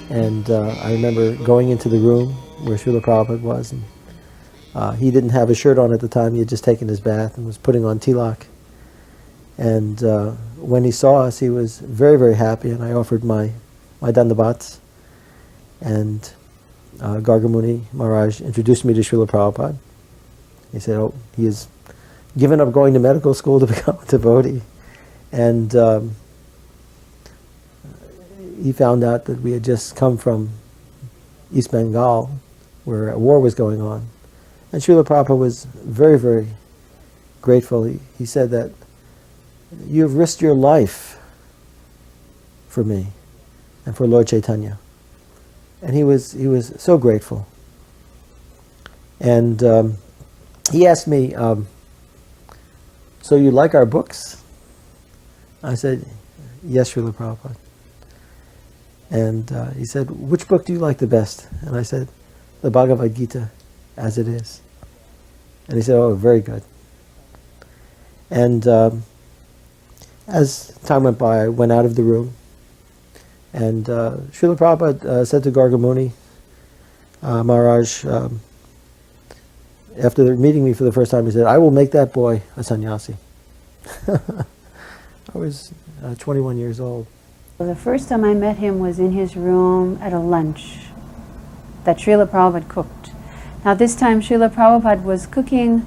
And I remember going into the room where Srila Prabhupada was, and he didn't have a shirt on at the time. He had just taken his bath and was putting on tilak. And when he saw us, he was very, very happy, and I offered my dandabats. And Gargamuni Maharaj introduced me to Srila Prabhupada. He said, oh, he has given up going to medical school to become a devotee. And he found out that we had just come from East Bengal, where a war was going on. And Srila Prabhupada was very, very grateful. He said that you have risked your life for me and for Lord Chaitanya. And he was so grateful. And he asked me, so you like our books? I said, yes, Srila Prabhupada. And he said, which book do you like the best? And I said, the Bhagavad Gita, as it is. And he said, oh, very good. And as time went by, I went out of the room. And Srila Prabhupada said to Gargamuni Maharaj, after meeting me for the first time, he said, I will make that boy a sannyasi. I was 21 years old. The first time I met him was in his room at a lunch that Srila Prabhupada cooked. Now this time Srila Prabhupada was cooking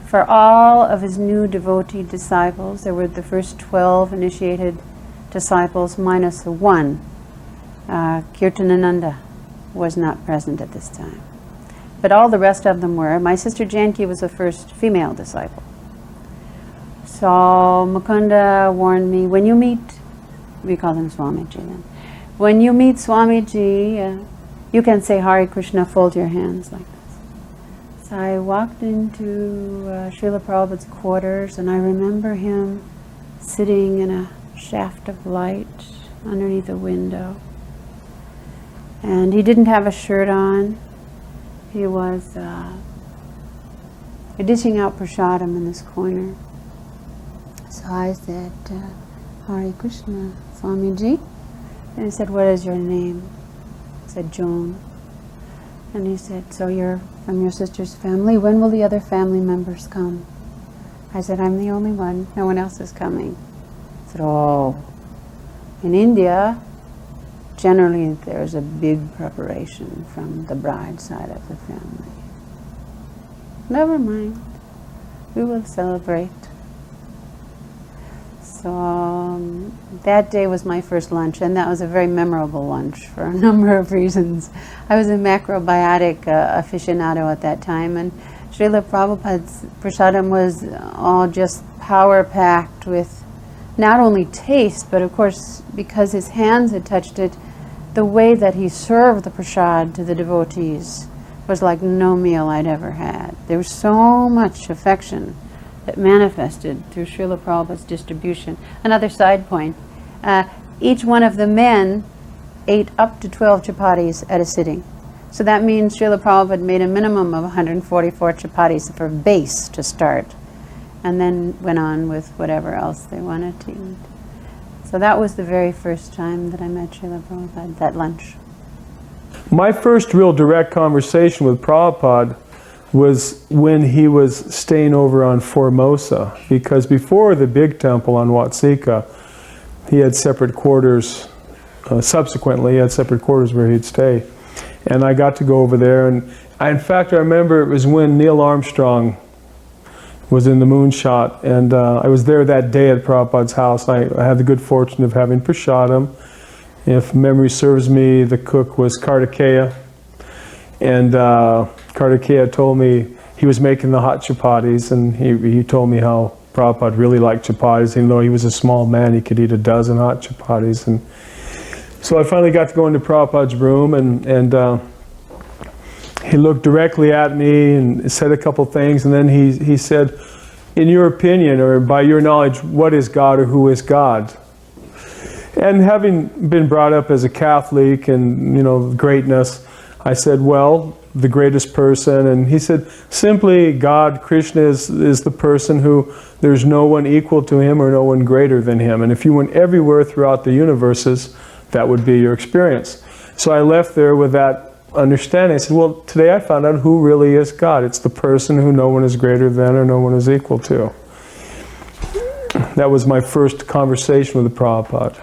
for all of his new devotee disciples. There were the first 12 initiated disciples minus the one. Kirtanananda was not present at this time. But all the rest of them were. My sister Janki was the first female disciple. So Mukunda warned me, when you meet, we call him Swamiji then, when you meet Swamiji, you can say Hare Krishna, fold your hands like this. So I walked into Srila Prabhupada's quarters, and I remember him sitting in a shaft of light underneath a window. And he didn't have a shirt on. He was dishing out prasadam in this corner. So I said, Hare Krishna, Swamiji. And he said, what is your name? I said, Joan. And he said, so you're from your sister's family? When will the other family members come? I said, I'm the only one. No one else is coming. He said, oh. In India, generally there's a big preparation from the bride side of the family. Never mind. We will celebrate. So that day was my first lunch, and that was a very memorable lunch for a number of reasons. I was a macrobiotic aficionado at that time, and Srila Prabhupada's prasadam was all just power-packed with not only taste, but of course, because his hands had touched it, the way that he served the prasad to the devotees was like no meal I'd ever had. There was so much affection that manifested through Srila Prabhupada's distribution. Another side point, each one of the men ate up to 12 chapatis at a sitting. So that means Srila Prabhupada made a minimum of 144 chapatis for base to start, and then went on with whatever else they wanted to eat. So that was the very first time that I met Srila Prabhupada, that lunch. My first real direct conversation with Prabhupada was when he was staying over on Formosa, because before the big temple on Watsika, he had separate quarters. Subsequently, he had separate quarters where he'd stay. And I got to go over there, and in fact, I remember it was when Neil Armstrong was in the moonshot, and I was there that day at Prabhupada's house. I had the good fortune of having prasadam. If memory serves me, the cook was Kartikeya, and Kartikeya told me he was making the hot chapatis, and he told me how Prabhupada really liked chapatis. Even though he was a small man, he could eat a dozen hot chapatis. And so I finally got to go into Prabhupada's room, and he looked directly at me and said a couple things, and then he said, in your opinion, or by your knowledge, what is God, or who is God? And having been brought up as a Catholic and, greatness, I said, well, the greatest person, and he said, simply God, Krishna is the person who there's no one equal to him or no one greater than him. And if you went everywhere throughout the universes, that would be your experience. So I left there with that understanding. I said, well, today I found out who really is God. It's the person who no one is greater than or no one is equal to. That was my first conversation with the Prabhupada.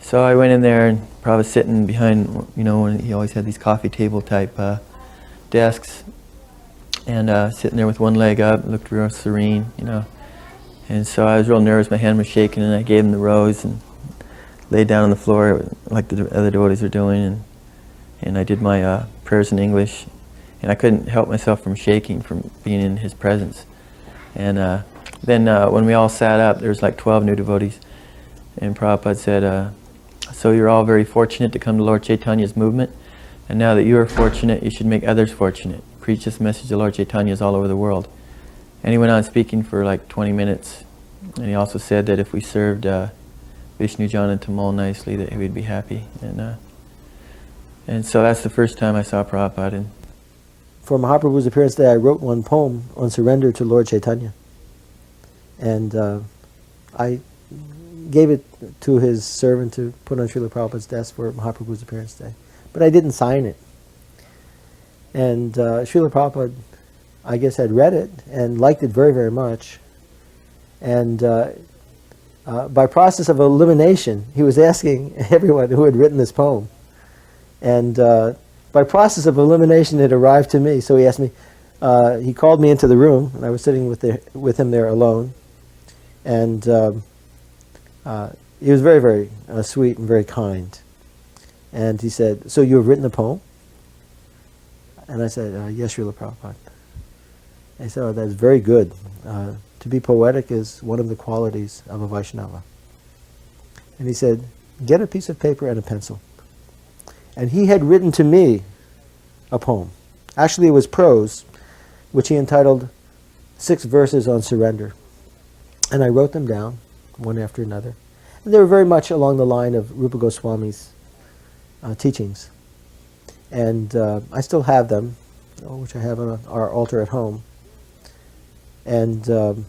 So I went in there, and Prabhupada was sitting behind, you know, and he always had these coffee table type desks, and sitting there with one leg up, looked real serene, you know. And so I was real nervous, my hand was shaking, and I gave him the rose and laid down on the floor like the other devotees were doing, and I did my prayers in English, and I couldn't help myself from shaking from being in his presence. And then when we all sat up, there was like 12 new devotees, and Prabhupada said, so you're all very fortunate to come to Lord Chaitanya's movement, and now that you are fortunate, you should make others fortunate. Preach this message of Lord Chaitanya's all over the world. And he went on speaking for like 20 minutes, and he also said that if we served Vishnu, John, and Tamal nicely, that he would be happy. And so that's the first time I saw Prabhupada. And for Mahaprabhu's appearance day, I wrote one poem on surrender to Lord Chaitanya. And I gave it to his servant to put on Srila Prabhupada's desk for Mahaprabhu's appearance day. But I didn't sign it. And Srila Prabhupada, I guess, had read it and liked it very, very much. And by process of elimination, he was asking everyone who had written this poem. And by process of elimination, it arrived to me. So he asked me, he called me into the room, and I was sitting with him there alone. And he was very, very sweet and very kind. And he said, so you have written a poem? And I said, yes, Srila Prabhupada. And he said, oh, that's very good. To be poetic is one of the qualities of a Vaishnava. And he said, get a piece of paper and a pencil. And he had written to me a poem. Actually, it was prose, which he entitled 6 Verses on Surrender. And I wrote them down, one after another. And they were very much along the line of Rupa Goswami's teachings. And I still have them, which I have on our altar at home. And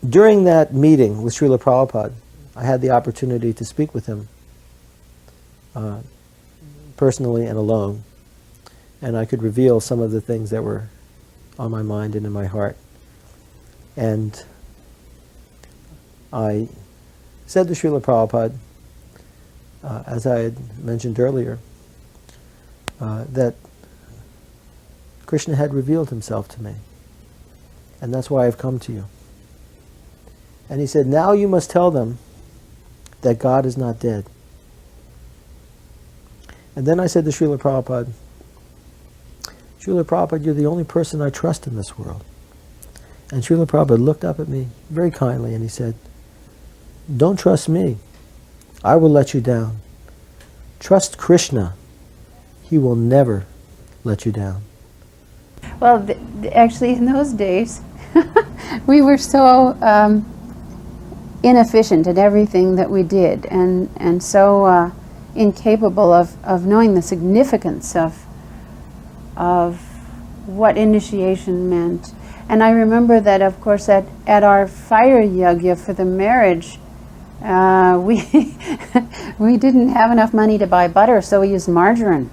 during that meeting with Srila Prabhupada, I had the opportunity to speak with him personally and alone. And I could reveal some of the things that were on my mind and in my heart. And I said to Srila Prabhupada, as I had mentioned earlier, that Krishna had revealed himself to me. And that's why I've come to you. And he said, now you must tell them that God is not dead. And then I said to Srila Prabhupada, Srila Prabhupada, you're the only person I trust in this world. And Srila Prabhupada looked up at me very kindly and he said, don't trust me. I will let you down. Trust Krishna. He will never let you down. Well, actually, in those days, we were so inefficient at everything that we did, and so incapable of knowing the significance of what initiation meant. And I remember that, of course, at our fire yagya for the marriage, we didn't have enough money to buy butter, so we used margarine.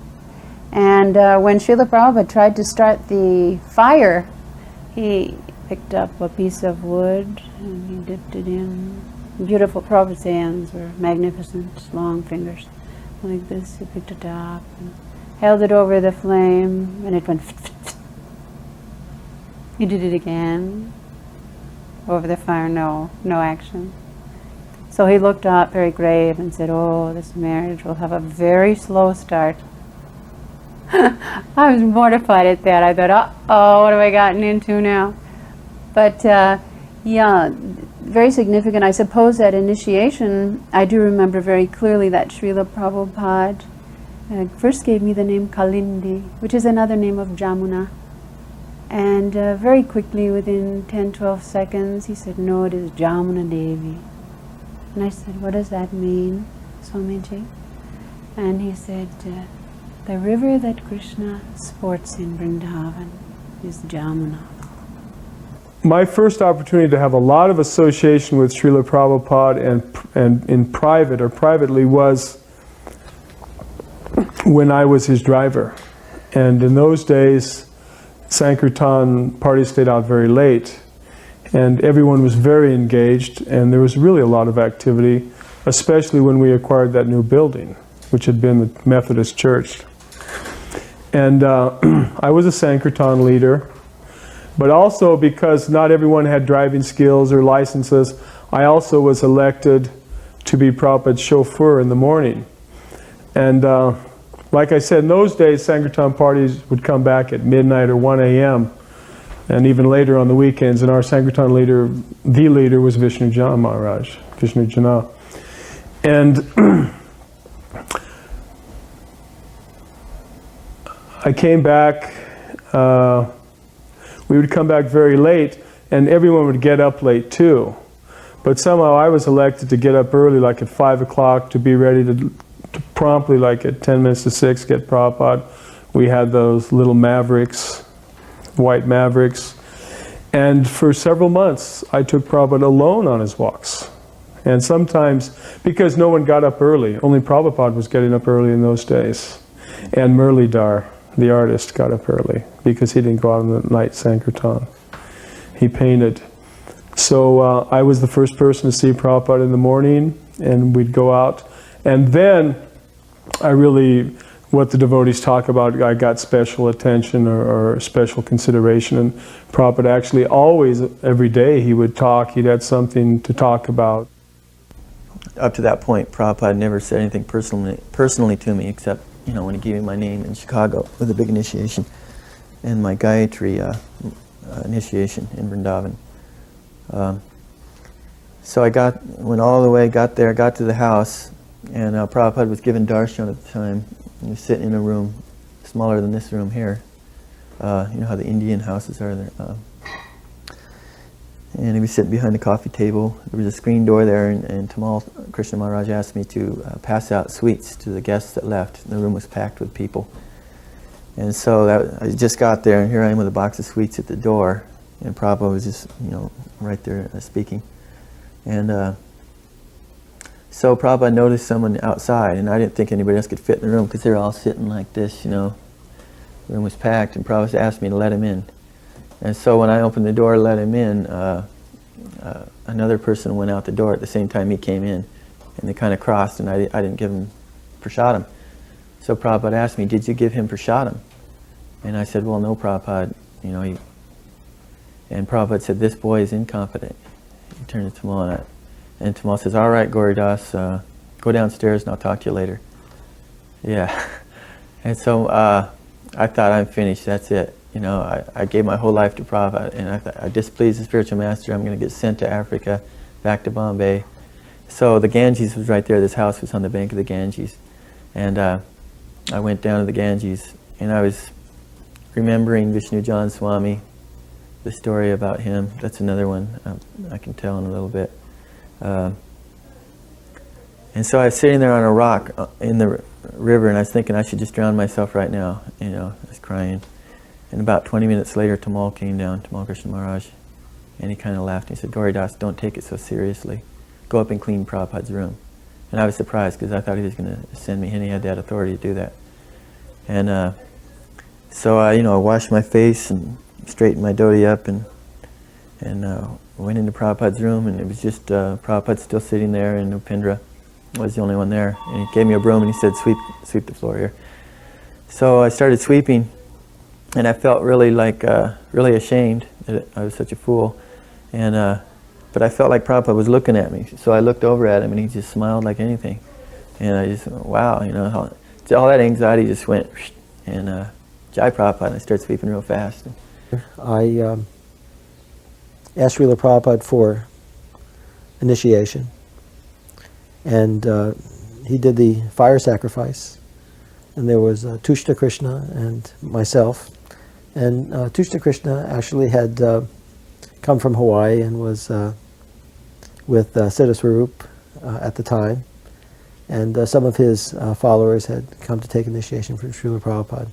And when Srila Prabhupada tried to start the fire, he picked up a piece of wood and he dipped it in. Beautiful. Prabhupada's hands were magnificent, long fingers like this. He picked it up and held it over the flame, and it went. He did it again over the fire. No action. So he looked up very grave and said, oh, this marriage will have a very slow start. I was mortified at that. I thought, uh-oh, what have I gotten into now? But yeah, very significant. I suppose at initiation, I do remember very clearly that Srila Prabhupada first gave me the name Kalindi, which is another name of Yamuna. And very quickly, within 10-12 seconds, he said, no, it is Yamuna Devi. And I said, what does that mean, Swamiji? And he said, The river that Krishna sports in Vrindavan is Yamuna. My first opportunity to have a lot of association with Srila Prabhupada and in private or privately was when I was his driver. And in those days, Sankirtan parties stayed out very late, and everyone was very engaged, and there was really a lot of activity, especially when we acquired that new building, which had been the Methodist church. And I was a Sankirtan leader, but also because not everyone had driving skills or licenses, I also was elected to be Prabhupada's chauffeur in the morning. And like I said, in those days, Sankirtan parties would come back at midnight or 1 a.m., and even later on the weekends, and our Sankirtan leader, the leader, was Vishnu Jana Maharaj, Vishnu Jana. And I came back, we would come back very late, and everyone would get up late too. But somehow I was elected to get up early, like at 5 o'clock, to be ready to promptly, like at 10 minutes to 6, get Prabhupada. We had those little Mavericks, white Mavericks. And for several months, I took Prabhupada alone on his walks. And sometimes, because no one got up early, only Prabhupada was getting up early in those days. And Murlidhar, the artist, got up early, because he didn't go out on the night Sankirtan. He painted. So I was the first person to see Prabhupada in the morning, and we'd go out. And then I really, what the devotees talk about, I got special attention or special consideration. And Prabhupada actually always, every day, he would talk, he'd had something to talk about. Up to that point, Prabhupada never said anything personally to me, except, you know, when he gave me my name in Chicago with a big initiation, and my Gayatri initiation in Vrindavan. So I went all the way, got there, got to the house, and Prabhupada was given darshan at the time. He was sitting in a room smaller than this room here. You know how the Indian houses are there. And he was sitting behind the coffee table. There was a screen door there, and Tamal Krishna Maharaj asked me to pass out sweets to the guests that left. The room was packed with people. And so I just got there, and here I am with a box of sweets at the door, and Prabhupada was just, you know, right there speaking. And so Prabhupada noticed someone outside, and I didn't think anybody else could fit in the room because they were all sitting like this, you know. The room was packed, and Prabhupada asked me to let him in. And so when I opened the door to let him in, another person went out the door at the same time he came in, and they kind of crossed, and I didn't give him prasadam. So Prabhupada asked me, "Did you give him prasadam?" And I said, "Well, no, Prabhupada." You know, and Prabhupada said, "This boy is incompetent." He turned to Tamal, and Tamal says, "All right, Gauridasa, go downstairs and I'll talk to you later." Yeah. And so I thought, I'm finished, that's it. You know, I gave my whole life to Prabhupada, and I thought, I displeased the spiritual master, I'm going to get sent to Africa, back to Bombay. So the Ganges was right there, this house was on the bank of the Ganges. And I went down to the Ganges, and I was remembering Vishnu Jan Swami, the story about him. That's another one I can tell in a little bit. And so I was sitting there on a rock in the river, and I was thinking I should just drown myself right now. You know, I was crying. And about 20 minutes later, Tamal came down, Tamal Krishna Maharaj, and he kind of laughed. He said, "Gauridasa, don't take it so seriously. Go up and clean Prabhupada's room." And I was surprised because I thought he was going to send me, and he had that authority to do that. And so I, you know, I washed my face and straightened my dhoti up, and went into Prabhupada's room, and it was just Prabhupada still sitting there, and Upendra was the only one there. And he gave me a broom, and he said, sweep the floor here. So I started sweeping, and I felt really like, really ashamed that I was such a fool. And but I felt like Prabhupada was looking at me. So I looked over at him, and he just smiled like anything. And I just, wow, you know, all that anxiety just went, and Jai Prabhupada, and I started sweeping real fast. I asked Srila Prabhupada for initiation, and he did the fire sacrifice, and there was Tushta Krishna and myself, and Tushta Krishna actually had come from Hawaii and was with Siddha Swarup at the time, And some of his followers had come to take initiation from Srila Prabhupada.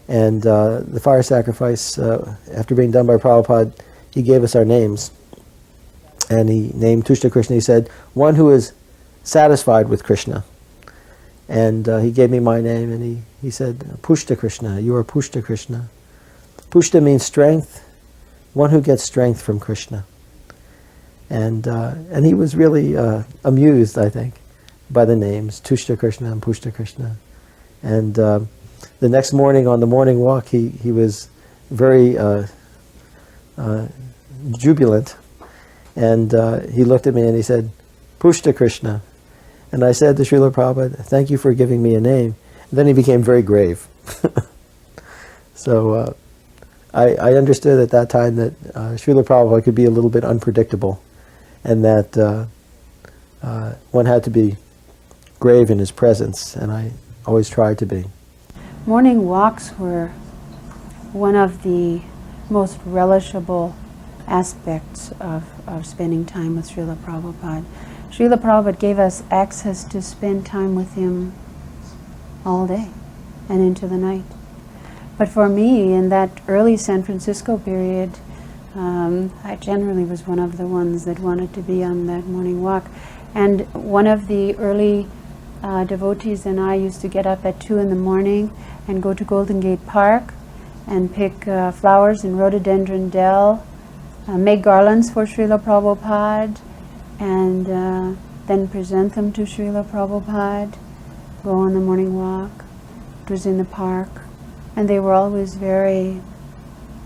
And the fire sacrifice, after being done by Prabhupada, he gave us our names. And he named Tushta Krishna. He said, one who is satisfied with Krishna. And he gave me my name, and he said, Pusta Krishna, you are Pusta Krishna. Pusta means strength, one who gets strength from Krishna. And he was really amused, I think, by the names, Tushta Krishna and Pusta Krishna. And the next morning on the morning walk, he was very jubilant. And he looked at me and he said, Pusta Krishna. And I said to Srila Prabhupada, thank you for giving me a name. And then he became very grave. So I understood at that time that Srila Prabhupada could be a little bit unpredictable, and that one had to be grave in his presence, and I always tried to be. Morning walks were one of the most relishable aspects of spending time with Srila Prabhupada. Srila Prabhupada gave us access to spend time with him all day and into the night. But for me, in that early San Francisco period, I generally was one of the ones that wanted to be on that morning walk. And one of the early devotees and I used to get up at 2 in the morning and go to Golden Gate Park and pick flowers in Rhododendron Dell, make garlands for Srila Prabhupada, and then present them to Srila Prabhupada, go on the morning walk. It was in the park. And they were always very,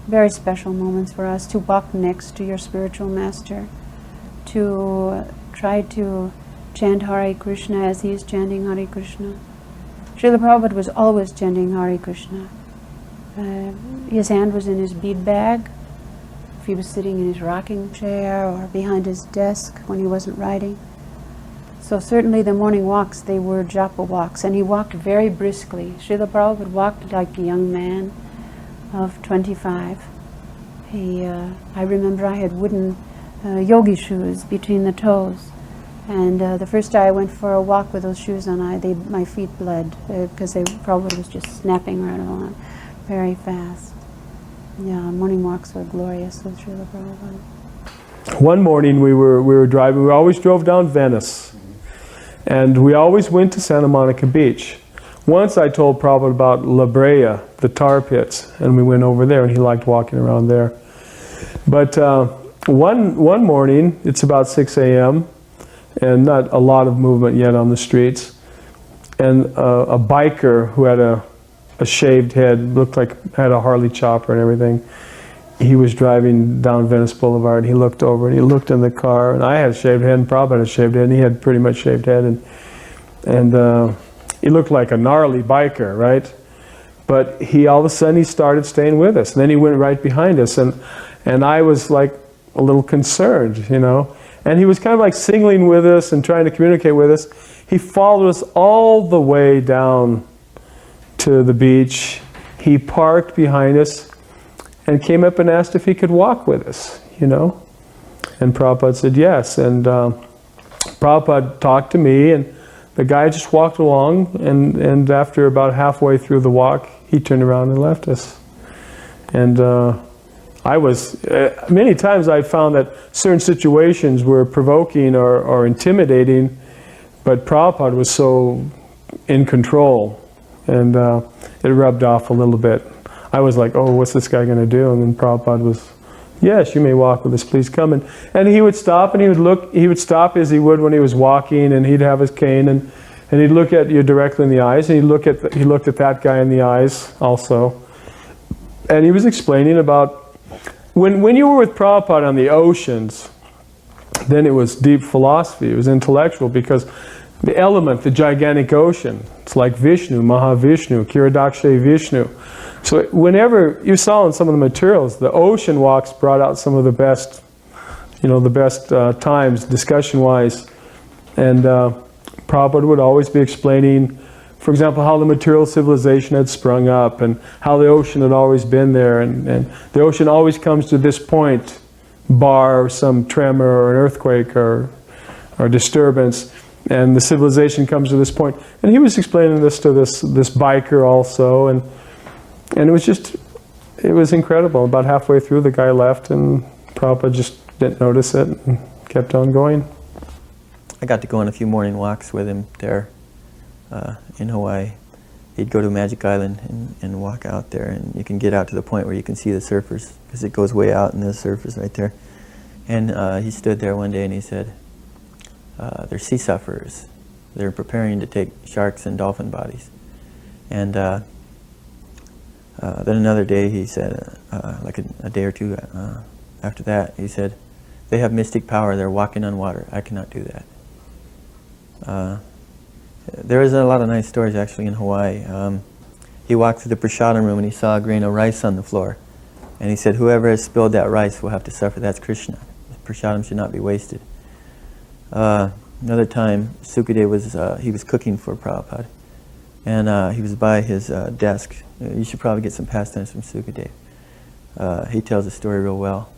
very special moments for us, to walk next to your spiritual master, to try to chant Hare Krishna as he is chanting Hare Krishna. Srila Prabhupada was always chanting Hare Krishna. His hand was in his bead bag. If he was sitting in his rocking chair or behind his desk when he wasn't writing. So certainly the morning walks, they were japa walks, and he walked very briskly. Srila Prabhupada walked like a young man of 25. I remember I had wooden yogi shoes between the toes, and the first day I went for a walk with those shoes on, my feet bled because Prabhupada was just snapping right along very fast. Yeah, morning walks were glorious with Srila Prabhupada. One morning we were driving. We always drove down Venice, and we always went to Santa Monica Beach. Once I told Prabhupada about La Brea, the tar pits, and we went over there, and he liked walking around there. But one morning, it's about 6 a.m., and not a lot of movement yet on the streets, and a biker who had a shaved head, looked like had a Harley chopper and everything. He was driving down Venice Boulevard. He looked over and he looked in the car, and I had a shaved head, and Prabhupada had a shaved head, and he had pretty much shaved head, and he looked like a gnarly biker, right? But all of a sudden he started staying with us, and then he went right behind us, and I was like a little concerned, you know. And he was kind of like signaling with us and trying to communicate with us. He followed us all the way down to the beach. He parked behind us and came up and asked if he could walk with us, you know. And Prabhupada said yes. And Prabhupada talked to me, and the guy just walked along, and after about halfway through the walk, he turned around and left us. And I was, many times I found that certain situations were provoking or intimidating, but Prabhupada was so in control, and it rubbed off a little bit. I was like, oh, what's this guy going to do? And then Prabhupada was, yes, you may walk with us, please come. And he would stop, and he would stop as he would when he was walking, and he'd have his cane, and he'd look at you directly in the eyes, and he looked at that guy in the eyes also. And he was explaining about, when you were with Prabhupada on the oceans, then it was deep philosophy, it was intellectual, because the element, the gigantic ocean, it's like Vishnu, Mahavishnu, Kiradakshay Vishnu. So whenever you saw in some of the materials, the ocean walks brought out some of the best, the best times, discussion-wise. And Prabhupada would always be explaining, for example, how the material civilization had sprung up, and how the ocean had always been there, and the ocean always comes to this point, bar some tremor or an earthquake or disturbance, and the civilization comes to this point. And he was explaining this to this biker also, and it was incredible. About halfway through, the guy left, and Prabhupada just didn't notice it and kept on going. I got to go on a few morning walks with him there in Hawaii. He'd go to Magic Island and walk out there, and you can get out to the point where you can see the surfers, because it goes way out and the surfers right there. And he stood there one day and he said, they're sea sufferers. They're preparing to take sharks and dolphin bodies. And then another day he said, like a day or two after that, he said, they have mystic power, they're walking on water. I cannot do that. There is a lot of nice stories actually in Hawaii. He walked through the prasadam room and he saw a grain of rice on the floor. And he said, whoever has spilled that rice will have to suffer. That's Krishna. Prasadam should not be wasted. Another time, Sukadeva was cooking for Prabhupada. And he was by his desk. You should probably get some pastimes from Sukadeva. He tells the story real well.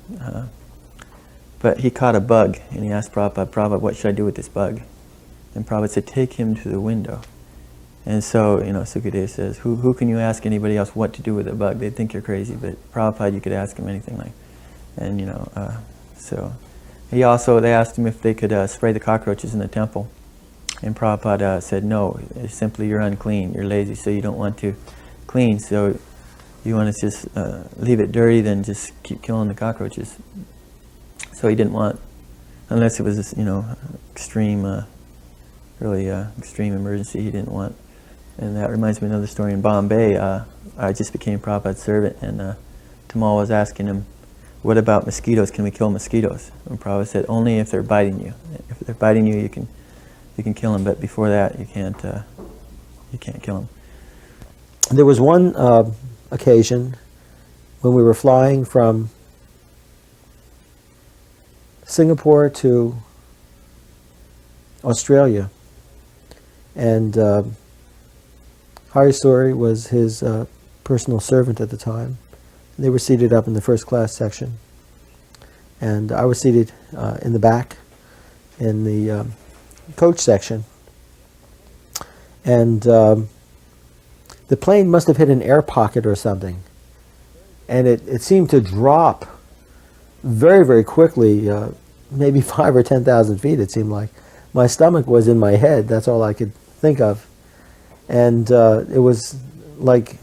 But he caught a bug, and he asked Prabhupada, Prabhupada, what should I do with this bug? And Prabhupada said, take him to the window. And so, Sukadeva says, who can you ask anybody else what to do with a bug? They'd think you're crazy, but Prabhupada, you could ask him anything like. And, so they asked him if they could spray the cockroaches in the temple. And Prabhupada said, no, it's simply you're unclean, you're lazy, so you don't want to clean. So you want to just leave it dirty, then just keep killing the cockroaches. So he didn't want, unless it was this, extreme, really extreme emergency, he didn't want. And that reminds me of another story in Bombay. I just became Prabhupada's servant, and Tamal was asking him, what about mosquitoes? Can we kill mosquitoes? And Prabhupada said, only if they're biting you. If they're biting you, you can kill them, but before that, you can't kill them. There was one occasion when we were flying from Singapore to Australia, and Harisuri was his personal servant at the time. They were seated up in the first class section, and I was seated in the back in the coach section. And the plane must have hit an air pocket or something, and it seemed to drop very, very quickly, maybe 5,000 or 10,000 feet, it seemed like. My stomach was in my head, that's all I could think of. And it was like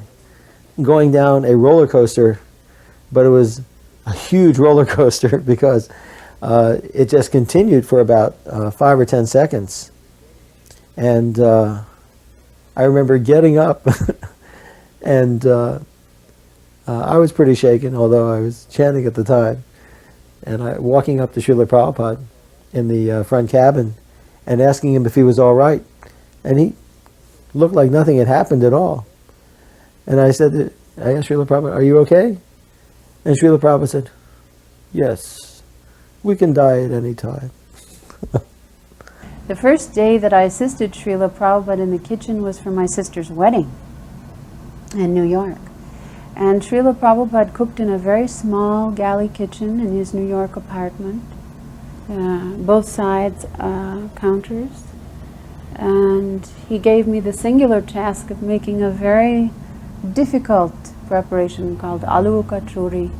going down a roller coaster, but it was a huge roller coaster because it just continued for about 5 or 10 seconds. And I remember getting up and I was pretty shaken, although I was chanting at the time. And walking up to Srila Prabhupada in the front cabin and asking him if he was all right. And he looked like nothing had happened at all. And I asked Srila Prabhupada, are you okay? And Srila Prabhupada said, yes, we can die at any time. The first day that I assisted Srila Prabhupada in the kitchen was for my sister's wedding in New York. And Srila Prabhupada cooked in a very small galley kitchen in his New York apartment, both sides counters. And he gave me the singular task of making a very difficult preparation called aloo kachori,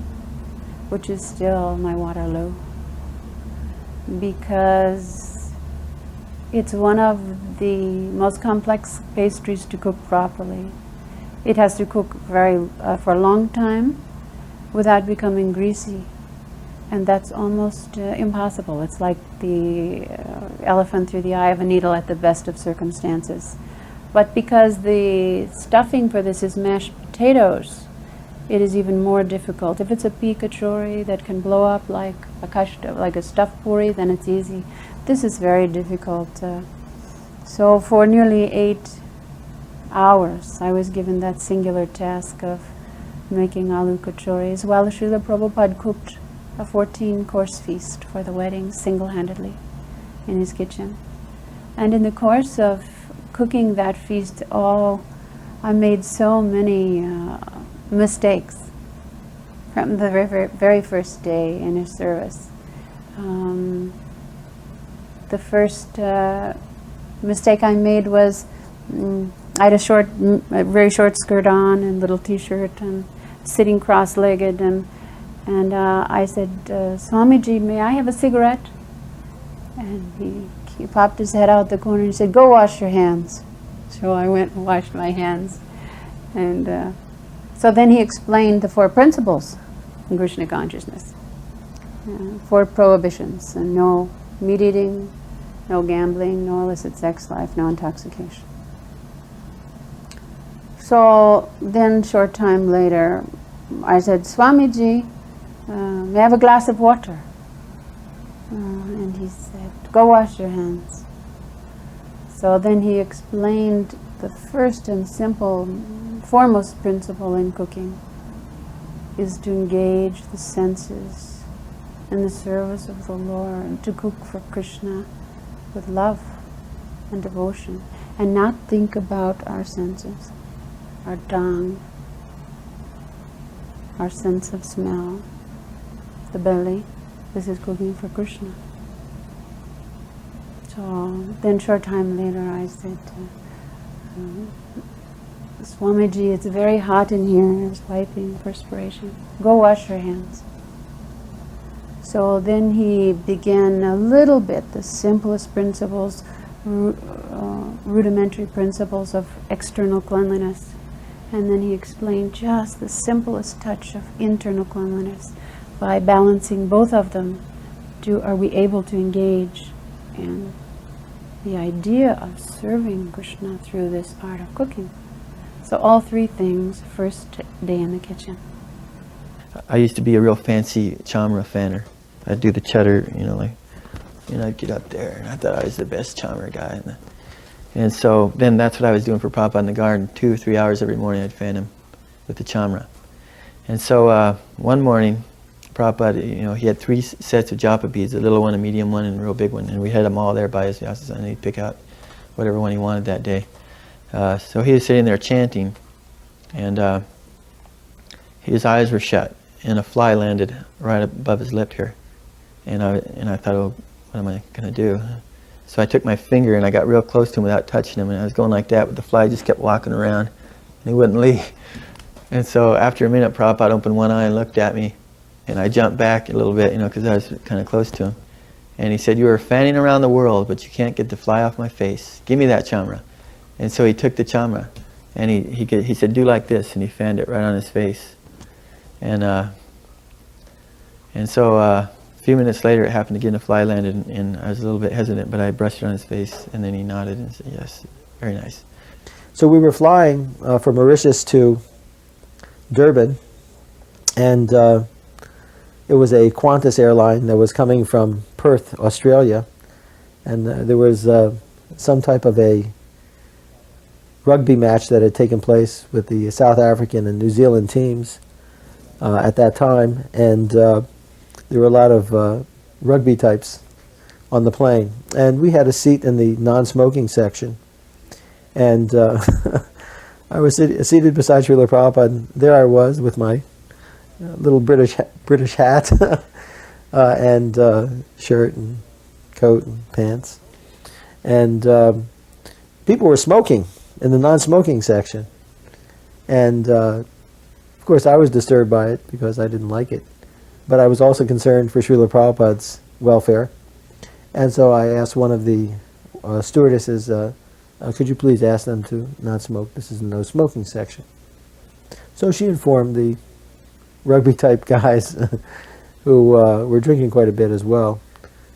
which is still my Waterloo, because it's one of the most complex pastries to cook properly. It has to cook for a long time without becoming greasy, and that's almost impossible. It's like the elephant through the eye of a needle at the best of circumstances. But because the stuffing for this is mashed potatoes, it is even more difficult. If it's a pea kachori that can blow up like a stuffed puri, then it's easy. This is very difficult. So for nearly 8 hours, I was given that singular task of making aloo kachoris, while Srila Prabhupada cooked a 14-course feast for the wedding single-handedly in his kitchen. And in the course of cooking that feast, I made so many mistakes from the very first day in his service. The first mistake I made was I had a very short skirt on and little t-shirt and sitting cross-legged, and I said, Swamiji, may I have a cigarette? And he popped his head out the corner and he said, go wash your hands. So I went and washed my hands. And so then he explained the 4 principles in Krishna consciousness. 4 prohibitions: and no meat eating, no gambling, no illicit sex life, no intoxication. So then, short time later, I said, Swamiji, may I have a glass of water? And he said, go wash your hands. So then he explained the first and simple, foremost principle in cooking is to engage the senses in the service of the Lord, and to cook for Krishna with love and devotion, and not think about our senses, our tongue, our sense of smell, the belly. This is cooking for Krishna. So then short time later I said, Swamiji, it's very hot in here. I was wiping perspiration. Go wash your hands. So then he began a little bit, the simplest principles, rudimentary principles of external cleanliness. And then he explained just the simplest touch of internal cleanliness. By balancing both of them, are we able to engage in the idea of serving Krishna through this art of cooking. So all 3 things, first day in the kitchen. I used to be a real fancy chamra fanner. I'd do the cheddar, I'd get up there, and I thought I was the best chamra guy. And so then that's what I was doing for Prabhupada in the garden. 2 or 3 hours every morning I'd fan him with the chamra. And so one morning, Prabhupada, he had 3 sets of japa beads, a little one, a medium one, and a real big one. And we had them all there by his house, and he'd pick out whatever one he wanted that day. So he was sitting there chanting, and his eyes were shut, and a fly landed right above his lip here. And I thought, oh, what am I going to do? So I took my finger and I got real close to him without touching him, and I was going like that, but the fly just kept walking around, and he wouldn't leave. And so after a minute, Prabhupada opened one eye and looked at me, and I jumped back a little bit, because I was kind of close to him. And he said, you are fanning around the world, but you can't get the fly off my face. Give me that chamra. And so he took the chamra, and he said, do like this, and he fanned it right on his face. And so a few minutes later, it happened again, a fly landed, and I was a little bit hesitant, but I brushed it on his face, and then he nodded and said, yes, very nice. So we were flying from Mauritius to Durban, and it was a Qantas airline that was coming from Perth, Australia, and there was some type of a rugby match that had taken place with the South African and New Zealand teams at that time, and there were a lot of rugby types on the plane, and we had a seat in the non-smoking section, and I was seated beside Srila Prabhupada, and there I was with my little British hat and shirt and coat and pants, and people were smoking in the non-smoking section, and of course I was disturbed by it because I didn't like it, but I was also concerned for Srila Prabhupada's welfare, and so I asked one of the stewardesses, could you please ask them to not smoke? This is a no smoking section. So she informed the rugby type guys who were drinking quite a bit as well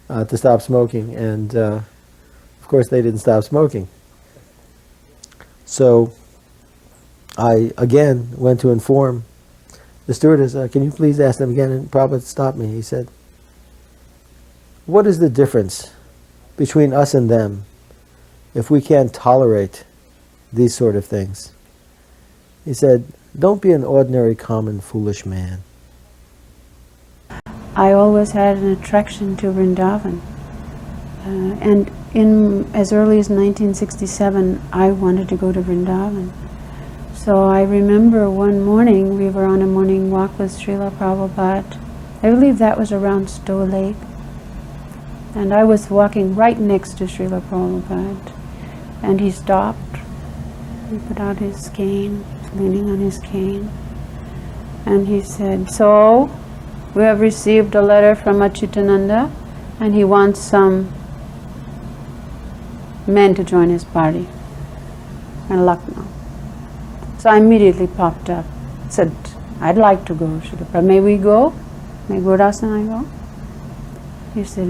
to stop smoking, and of course they didn't stop smoking. So I again went to inform the stewardess, can you please ask them again? And Prabhupada stopped me. He said, what is the difference between us and them if we can't tolerate these sort of things? He said, don't be an ordinary, common, foolish man. I always had an attraction to Vrindavan. And as early as 1967, I wanted to go to Vrindavan. So I remember one morning, we were on a morning walk with Srila Prabhupada. I believe that was around Stowe Lake. And I was walking right next to Srila Prabhupada. And he stopped. He put out his cane, leaning on his cane. And he said, so, we have received a letter from Achyutananda, and he wants some men to join his party in Lucknow. So I immediately popped up, said, I'd like to go, Srila Prabhupada. May we go? May Gauridasa and I go? He said,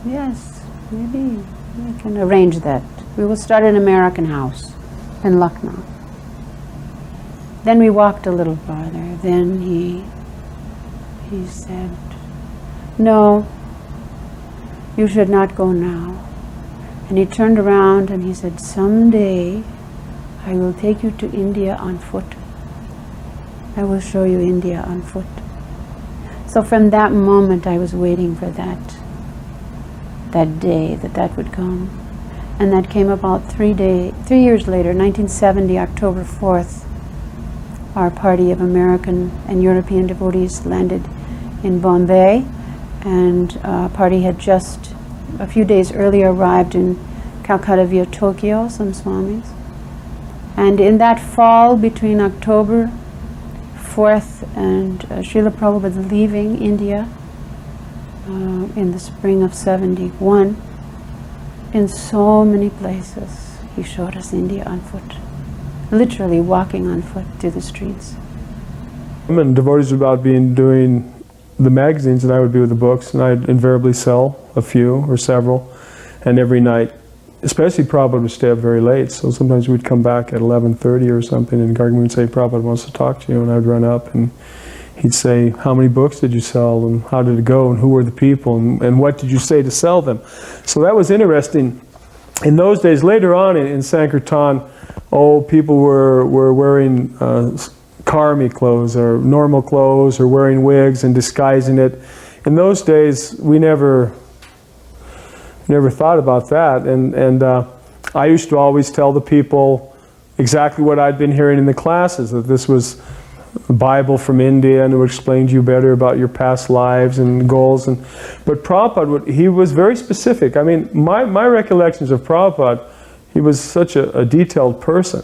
yes, maybe we can arrange that. We will start an American house in Lucknow. Then we walked a little farther. Then he said, no, you should not go now. And he turned around and he said, someday I will take you to India on foot. I will show you India on foot. So from that moment I was waiting for that day that would come. And that came about 3 years later, 1970, October 4th. Our party of American and European devotees landed in Bombay, and our party had just a few days earlier arrived in Calcutta via Tokyo, some swamis. And in that fall between October 4th and Srila Prabhupada leaving India in the spring of 71, in so many places he showed us India on foot, literally walking on foot through the streets. And devotees would about be doing the magazines, and I would be with the books, and I'd invariably sell a few or several, and every night, especially Prabhupada would stay up very late, so sometimes we'd come back at 11:30 or something, and Gargman would say, Prabhupada wants to talk to you, and I'd run up, and he'd say, how many books did you sell, and how did it go, and who were the people, and what did you say to sell them? So that was interesting. In those days, later on in Sankirtan, people were wearing karmi clothes or normal clothes or wearing wigs and disguising it. In those days, we never thought about that, and I used to always tell the people exactly what I'd been hearing in the classes, that this was a Bible from India and it would explain to you better about your past lives and goals. But Prabhupada, he was very specific. I mean, my recollections of Prabhupada, he was such a detailed person.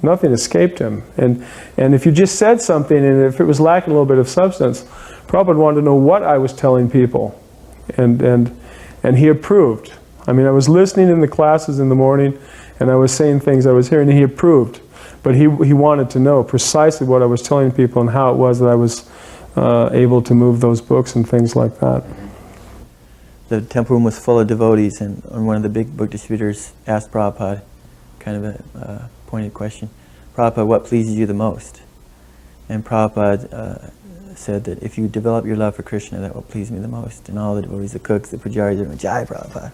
Nothing escaped him. And if you just said something, and if it was lacking a little bit of substance, Prabhupada wanted to know what I was telling people. And he approved. I mean, I was listening in the classes in the morning, and I was saying things I was hearing, and he approved. But he wanted to know precisely what I was telling people and how it was that I was able to move those books and things like that. The temple room was full of devotees, and one of the big book distributors asked Prabhupada, kind of a pointed question, Prabhupada, what pleases you the most? And Prabhupada said that if you develop your love for Krishna, that will please me the most. And all the devotees, the cooks, the pujaris, they went, Jai Prabhupada.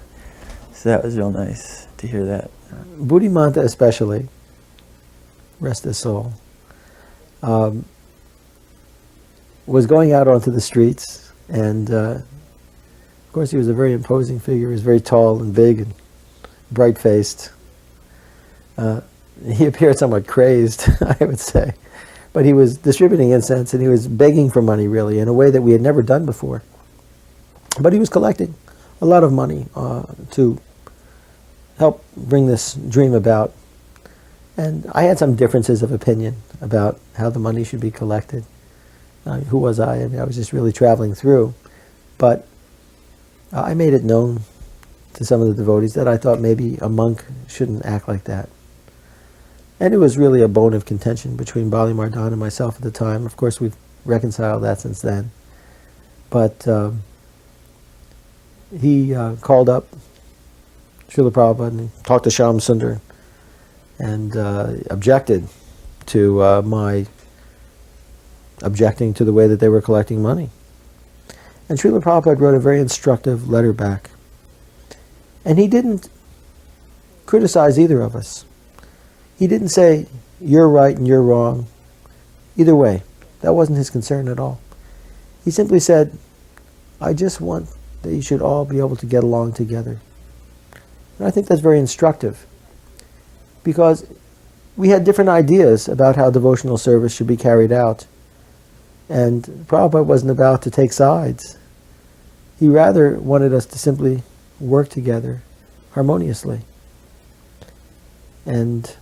So that was real nice to hear that. Buddhimanta especially, rest his soul, was going out onto the streets, and of course he was a very imposing figure. He was very tall and big and bright-faced. He appeared somewhat crazed, I would say, but he was distributing incense and he was begging for money, really, in a way that we had never done before. But he was collecting a lot of money to help bring this dream about. And I had some differences of opinion about how the money should be collected. Who was I? I mean, I was just really traveling through. But I made it known to some of the devotees that I thought maybe a monk shouldn't act like that. And it was really a bone of contention between Bali Mardan and myself at the time. Of course, we've reconciled that since then. But he called up Srila Prabhupada and talked to Shyam Sundar and objected to my objecting to the way that they were collecting money. And Srila Prabhupada wrote a very instructive letter back. And he didn't criticize either of us. He didn't say, you're right and you're wrong. Either way, that wasn't his concern at all. He simply said, I just want that you should all be able to get along together. And I think that's very instructive, because we had different ideas about how devotional service should be carried out. And Prabhupada wasn't about to take sides. He rather wanted us to simply work together harmoniously. And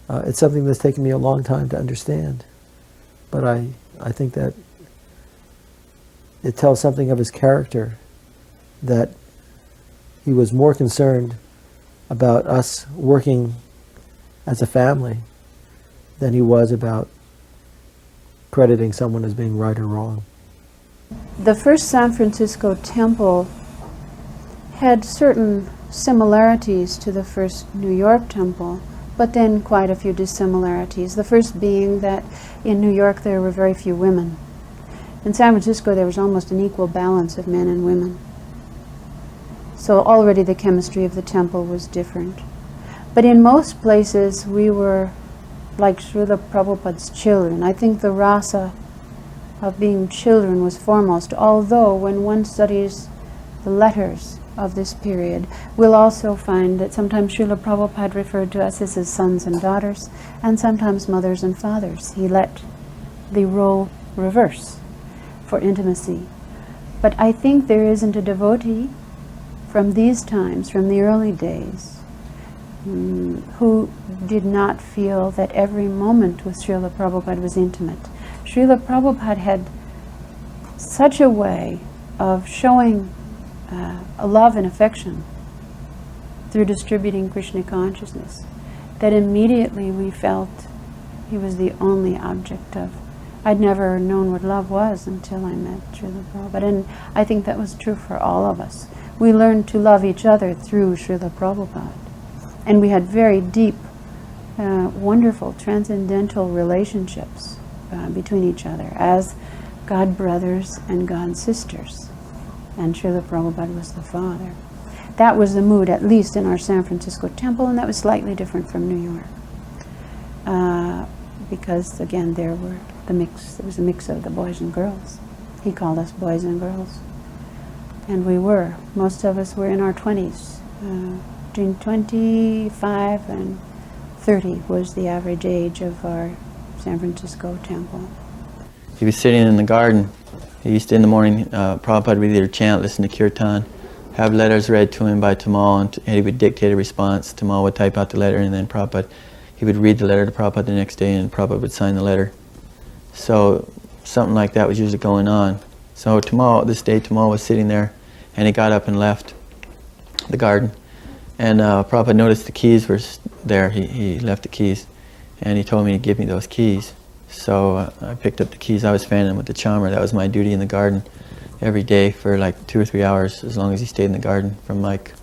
it's something that's taken me a long time to understand. But I think that it tells something of his character, that he was more concerned about us working as a family than he was about crediting someone as being right or wrong. The first San Francisco temple had certain similarities to the first New York temple, but then quite a few dissimilarities. The first being that in New York there were very few women. In San Francisco there was almost an equal balance of men and women. So already the chemistry of the temple was different. But in most places we were like Srila Prabhupada's children. I think the rasa of being children was foremost, although when one studies the letters of this period, we'll also find that sometimes Srila Prabhupada referred to us as his sons and daughters, and sometimes mothers and fathers. He let the role reverse for intimacy. But I think there isn't a devotee from these times, from the early days, who did not feel that every moment with Srila Prabhupada was intimate. Srila Prabhupada had such a way of showing a love and affection through distributing Krishna consciousness that immediately we felt he was the only object of. I'd never known what love was until I met Srila Prabhupada, and I think that was true for all of us. We learned to love each other through Srila Prabhupada, and we had very deep, wonderful, transcendental relationships between each other as God brothers and God sisters. And Srila Prabhupada was the father. That was the mood, at least in our San Francisco temple, and that was slightly different from New York. Because, again, there was a mix of the boys and girls. He called us boys and girls. And we were. Most of us were in our 20s. Between 25 and 30 was the average age of our San Francisco temple. He was sitting in the garden. He used to, in the morning, Prabhupada would either chant, listen to kirtan, have letters read to him by Tamal, and he would dictate a response. Tamal would type out the letter, and then Prabhupada, he would read the letter to Prabhupada the next day, and Prabhupada would sign the letter. So something like that was usually going on. So this day Tamal was sitting there, and he got up and left the garden. And Prabhupada noticed the keys were there. He left the keys, and he told me to give me those keys. So I picked up the keys. I was fanning him with the chamar. That was my duty in the garden every day for like 2 or 3 hours, as long as he stayed in the garden, from like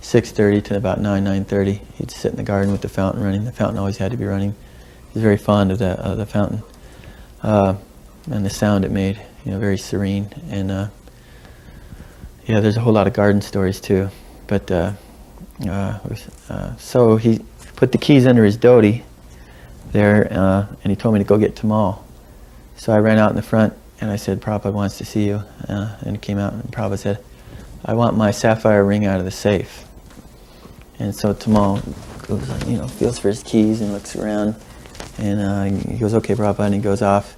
6:30 to about 9:30. He'd sit in the garden with the fountain running. The fountain always had to be running. He was very fond of the fountain and the sound it made, very serene. And yeah, there's a whole lot of garden stories too. But so he put the keys under his dhoti there, and he told me to go get Tamal. So I ran out in the front and I said, Prabhupada wants to see you. And he came out and Prabhupada said, I want my sapphire ring out of the safe. And so Tamal goes, feels for his keys and looks around, and he goes, okay, Prabhupada, and he goes off.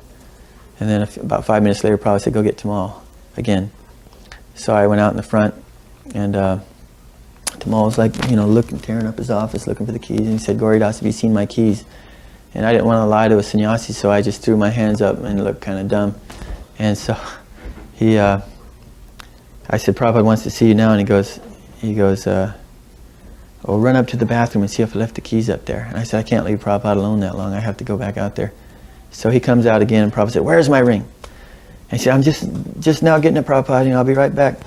And then about 5 minutes later, Prabhupada said, go get Tamal again. So I went out in the front, and Tamal was like, looking, tearing up his office, looking for the keys, and he said, Gauridasa, have you seen my keys? And I didn't want to lie to a sannyasi, so I just threw my hands up and looked kind of dumb. And so I said, Prabhupada wants to see you now, and he goes, well, run up to the bathroom and see if I left the keys up there. And I said, I can't leave Prabhupada alone that long. I have to go back out there. So he comes out again, and Prabhupada said, where's my ring? And he said, I'm just now getting it, Prabhupada, I'll be right back.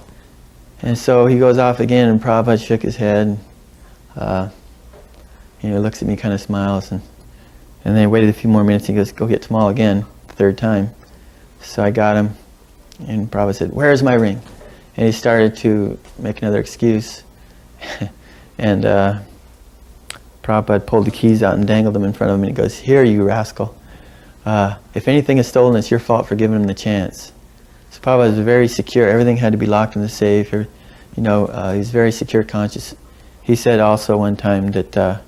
And so he goes off again, and Prabhupada shook his head. He looks at me, kind of smiles, and then he waited a few more minutes. He goes, go get Tamal again, the third time. So I got him, and Prabhupada said, where's my ring? And he started to make another excuse. And Prabhupada pulled the keys out and dangled them in front of him, and he goes, here, you rascal. If anything is stolen, it's your fault for giving him the chance. So Prabhupada was very secure. Everything had to be locked in the safe. He's very secure conscious. He said also one time that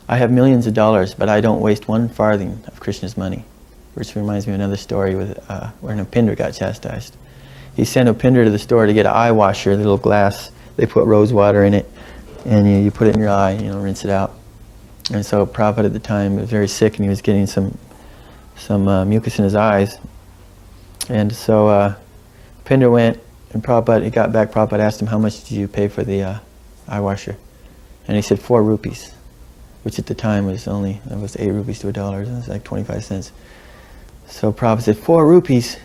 I have millions of dollars, but I don't waste one farthing of Krishna's money. Which reminds me of another story where an Upindra got chastised. He sent Upindra to the store to get an eye washer, the little glass. They put rose water in it. and you put it in your eye, rinse it out. And so Prabhupada at the time was very sick, and he was getting some mucus in his eyes. And so Pinder went, and Prabhupada, he got back, Prabhupada asked him, how much did you pay for the eye washer? And he said 4 rupees, which at the time was only, it was 8 rupees to $1, and it was like 25 cents. So Prabhupada said, 4 rupees?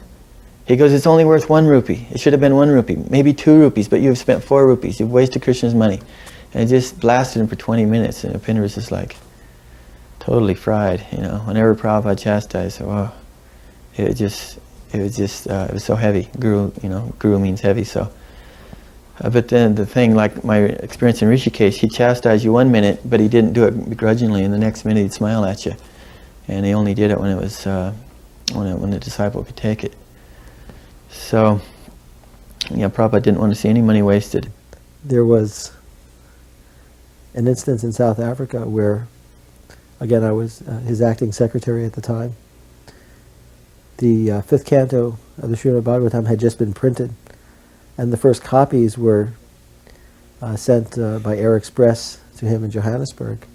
He goes, it's only worth 1 rupee. It should have been 1 rupee, maybe 2 rupees, but you've spent 4 rupees. You've wasted Krishna's money. And it just blasted him for 20 minutes, and Pinder was just like totally fried, Whenever Prabhupada chastised, oh, it was so heavy. Guru means heavy, so. But then the thing, like my experience in Rishikesh, he chastised you 1 minute, but he didn't do it begrudgingly, and the next minute he'd smile at you. And he only did it when it was, when the disciple could take it. So, Prabhupada didn't want to see any money wasted. There was an instance in South Africa where, again, I was his acting secretary at the time. The 5th canto of the Srimad Bhagavatam had just been printed, and the first copies were sent by Air Express to him in Johannesburg.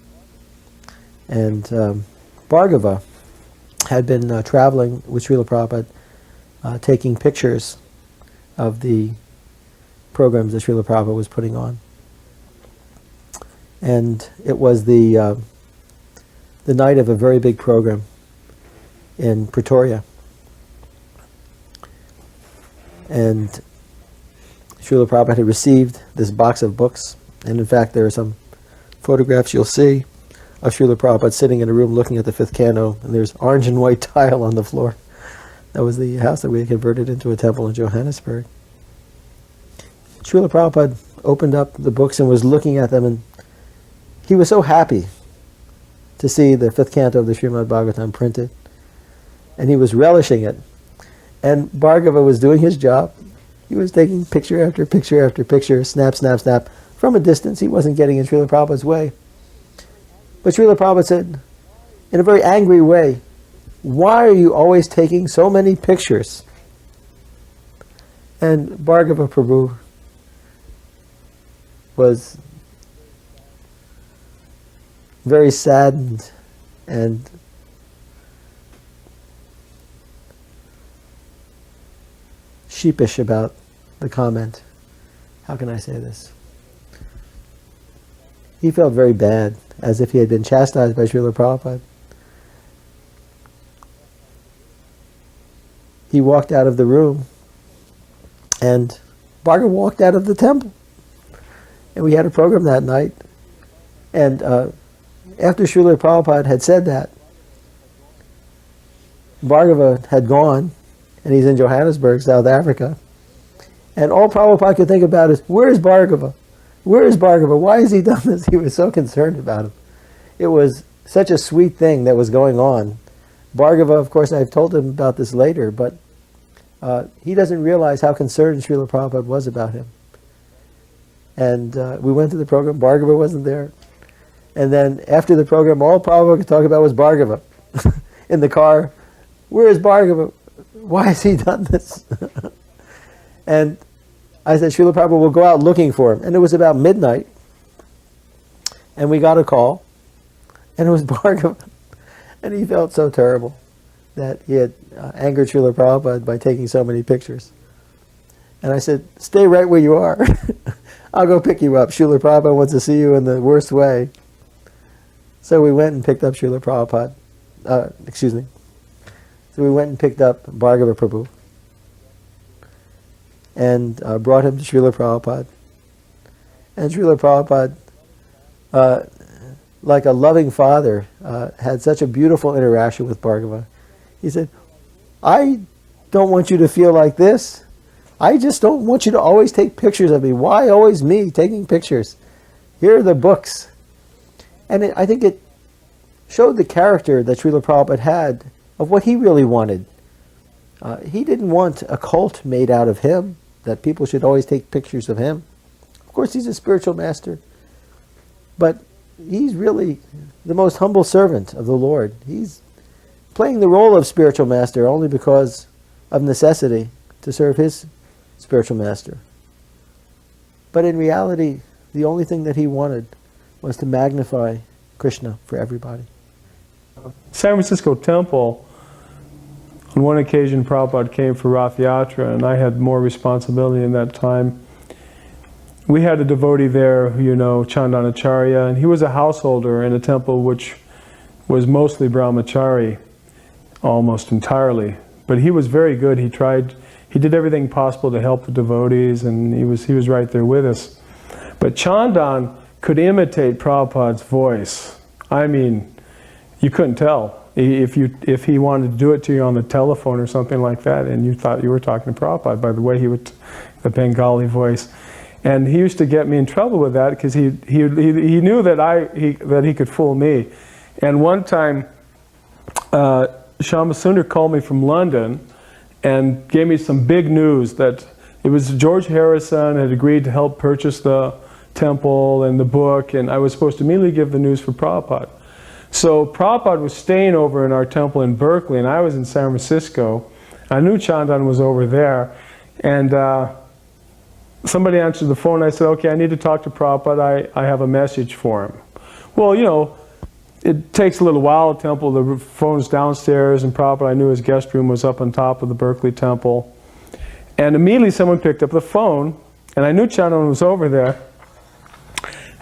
And Bhargava had been traveling with Srila Prabhupada, taking pictures of the programs that Srila Prabhupada was putting on. And it was the night of a very big program in Pretoria. And Srila Prabhupada had received this box of books, and in fact there are some photographs you'll see of Srila Prabhupada sitting in a room looking at the 5th canto, and there's orange and white tile on the floor. That was the house that we had converted into a temple in Johannesburg. Srila Prabhupada opened up the books and was looking at them, and he was so happy to see the 5th canto of the Srimad Bhagavatam printed, and he was relishing it. And Bhargava was doing his job. He was taking picture after picture after picture, snap, snap, snap. From a distance, he wasn't getting in Srila Prabhupada's way. But Srila Prabhupada said, in a very angry way, why are you always taking so many pictures? And Bhargava Prabhu was very saddened and sheepish about the comment. How can I say this? He felt very bad, as if he had been chastised by Srila Prabhupada. He walked out of the room, and Bhargava walked out of the temple. And we had a program that night. And after Srila Prabhupada had said that, Bhargava had gone, and he's in Johannesburg, South Africa. And all Prabhupada could think about is, where is Bhargava? Where is Bhargava? Why has he done this? He was so concerned about him. It was such a sweet thing that was going on. Bhargava, of course, I've told him about this later, but he doesn't realize how concerned Srila Prabhupada was about him. And we went to the program, Bhargava wasn't there. And then after the program, all Prabhupada could talk about was Bhargava. In the car, where is Bhargava? Why has he done this? And I said, Srila Prabhupada will go out looking for him. And it was about midnight. And we got a call. And it was Bhargava. And he felt so terrible that he had angered Srila Prabhupada by taking so many pictures. And I said, stay right where you are. I'll go pick you up. Srila Prabhupada wants to see you in the worst way. So we went and picked up Srila Prabhupada. So we went and picked up Bhargava Prabhu and brought him to Srila Prabhupada. And Srila Prabhupada, like a loving father, had such a beautiful interaction with Bhargava. He said, I don't want you to feel like this. I just don't want you to always take pictures of me. Why always me taking pictures? Here are the books. And I think it showed the character that Srila Prabhupada had of what he really wanted. He didn't want a cult made out of him, that people should always take pictures of him. Of course, he's a spiritual master, but he's really the most humble servant of the Lord. He's playing the role of spiritual master only because of necessity to serve his spiritual master. But in reality, the only thing that he wanted was to magnify Krishna for everybody. San Francisco Temple, on one occasion Prabhupada came for Rath Yatra, and I had more responsibility in that time. We had a devotee there, you know, Chandanacharya, and he was a householder in a temple which was mostly brahmachari, almost entirely. But he was very good. He did everything possible to help the devotees, and he was right there with us. But Chandan could imitate Prabhupada's voice. I mean, you couldn't tell. If he wanted to do it to you on the telephone or something like that, and you thought you were talking to Prabhupada by the way he would, the Bengali voice. And he used to get me in trouble with that because he knew that he could fool me. And one time, Shama Sundar called me from London and gave me some big news that it was George Harrison had agreed to help purchase the temple and the book, and I was supposed to immediately give the news for Prabhupada. So Prabhupada was staying over in our temple in Berkeley, and I was in San Francisco. I knew Chandan was over there, and somebody answered the phone. I said, okay, I need to talk to Prabhupada. I have a message for him. Well, you know, it takes a little while. The temple, the phone's downstairs, and Prabhupada, I knew his guest room was up on top of the Berkeley temple. And immediately someone picked up the phone, and I knew Chandan was over there,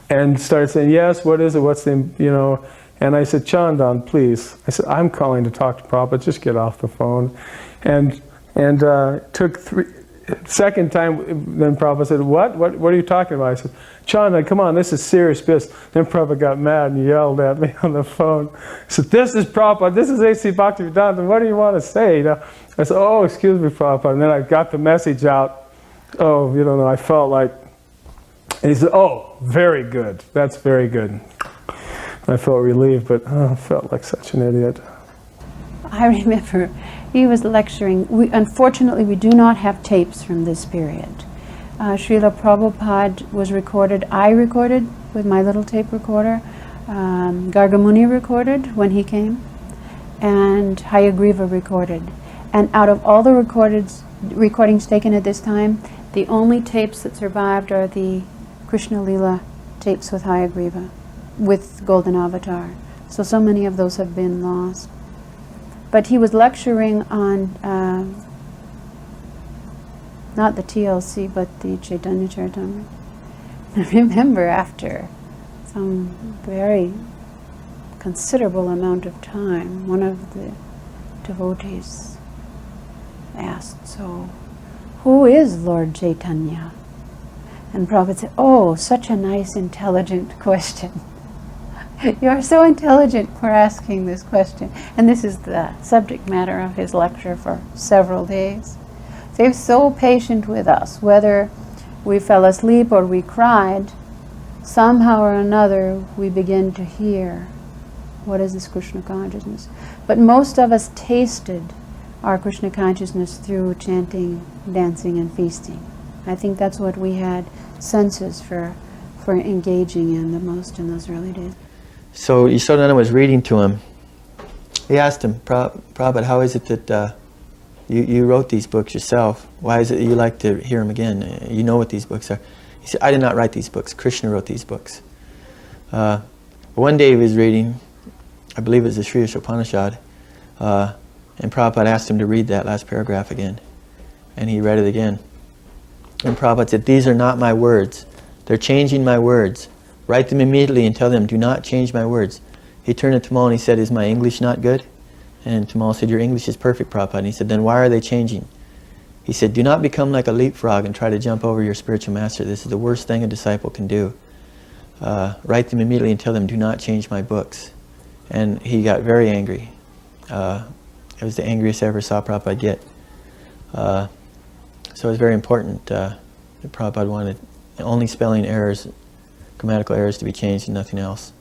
and started saying, yes, what is it, what's the, you know, and I said, Chandan, please. I said, I'm calling to talk to Prabhupada, just get off the phone. And took second time, then Prabhupada said, what are you talking about? I said, Chandan, come on, this is serious business. Then Prabhupada got mad and yelled at me on the phone. He said, this is Prabhupada, this is A.C. Bhaktivedanta, what do you want to say? You know? I said, oh, excuse me, Prabhupada. And then I got the message out. Oh, you don't know, I felt like, and he said, oh, very good, that's very good. I felt relieved, but I felt like such an idiot. I remember he was lecturing. Unfortunately, we do not have tapes from this period. Srila Prabhupada was recorded. I recorded with my little tape recorder. Gargamuni recorded when he came. And Hayagriva recorded. And out of all the recordings taken at this time, the only tapes that survived are the Krishna Leela tapes with Hayagriva, with Golden Avatar. So many of those have been lost. But he was lecturing on, not the TLC, but the Chaitanya Charitamrita. I remember after some very considerable amount of time, one of the devotees asked, so, who is Lord Chaitanya? And Prabhupada said, oh, such a nice, intelligent question. You are so intelligent for asking this question. And this is the subject matter of his lecture for several days. So he was so patient with us. Whether we fell asleep or we cried, somehow or another we begin to hear, what is this Krishna consciousness? But most of us tasted our Krishna consciousness through chanting, dancing, and feasting. I think that's what we had senses for engaging in the most in those early days. So Yashodananda was reading to him. He asked him, Prabhupada, how is it that you wrote these books yourself? Why is it that you like to hear them again? You know what these books are. He said, I did not write these books. Krishna wrote these books. One day he was reading, I believe it was the Sri Upanishad, and Prabhupada asked him to read that last paragraph again. And he read it again. And Prabhupada said, these are not my words. They're changing my words. Write them immediately and tell them, do not change my words. He turned to Tamal and he said, is my English not good? And Tamal said, your English is perfect, Prabhupada. And he said, then why are they changing? He said, do not become like a leapfrog and try to jump over your spiritual master. This is the worst thing a disciple can do. Write them immediately and tell them, do not change my books. And he got very angry. It was the angriest I ever saw Prabhupada get. So it was very important that Prabhupada wanted only spelling errors, grammatical errors to be changed and nothing else.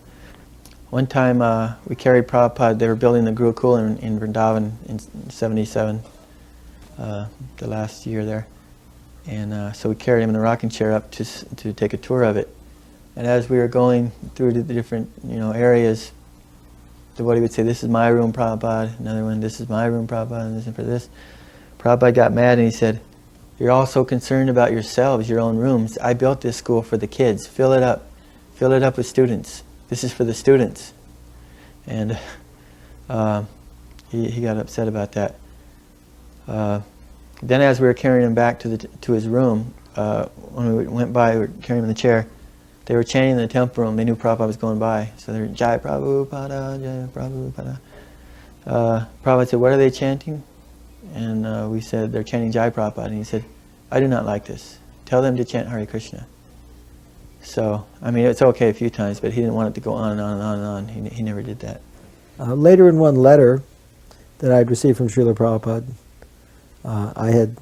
One time we carried Prabhupada, they were building the Gurukul in Vrindavan in 77, the last year there. And so we carried him in a rocking chair up to take a tour of it. And as we were going through the different areas, the devotee would say, this is my room, Prabhupada. Another one, this is my room, Prabhupada, and this is for this. Prabhupada got mad and he said, You're all so concerned about yourselves, your own rooms. I built this school for the kids. Fill it up. Fill it up with students. This is for the students. And he got upset about that. Then as we were carrying him back to his room, when we went by, we were carrying him in the chair, they were chanting in the temple room. They knew Prabhupada was going by. So they were, Jai Prabhupada, Jai Prabhupada. Prabhupada said, what are they chanting? And we said, they're chanting Jai Prabhupada. And he said, I do not like this. Tell them to chant Hare Krishna. So, I mean, it's okay a few times, but he didn't want it to go on and on and on and on. He never did that. Later in one letter that I'd received from Srila Prabhupada, I had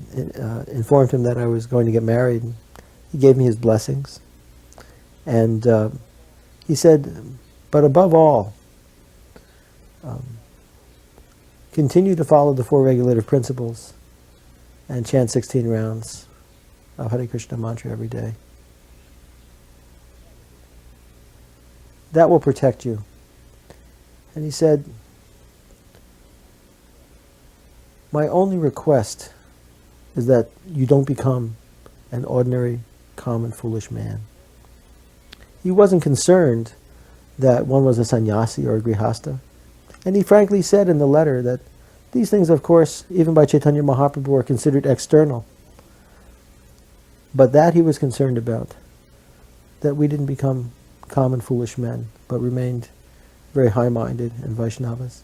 informed him that I was going to get married. He gave me his blessings. And he said, but above all, continue to follow the 4 regulative principles and chant 16 rounds of Hare Krishna mantra every day. That will protect you. And he said, my only request is that you don't become an ordinary, common, foolish man. He wasn't concerned that one was a sannyasi or a grihasta. And he frankly said in the letter that these things, of course, even by Chaitanya Mahaprabhu, are considered external. But that he was concerned about, that we didn't become common, foolish men, but remained very high-minded and Vaishnavas.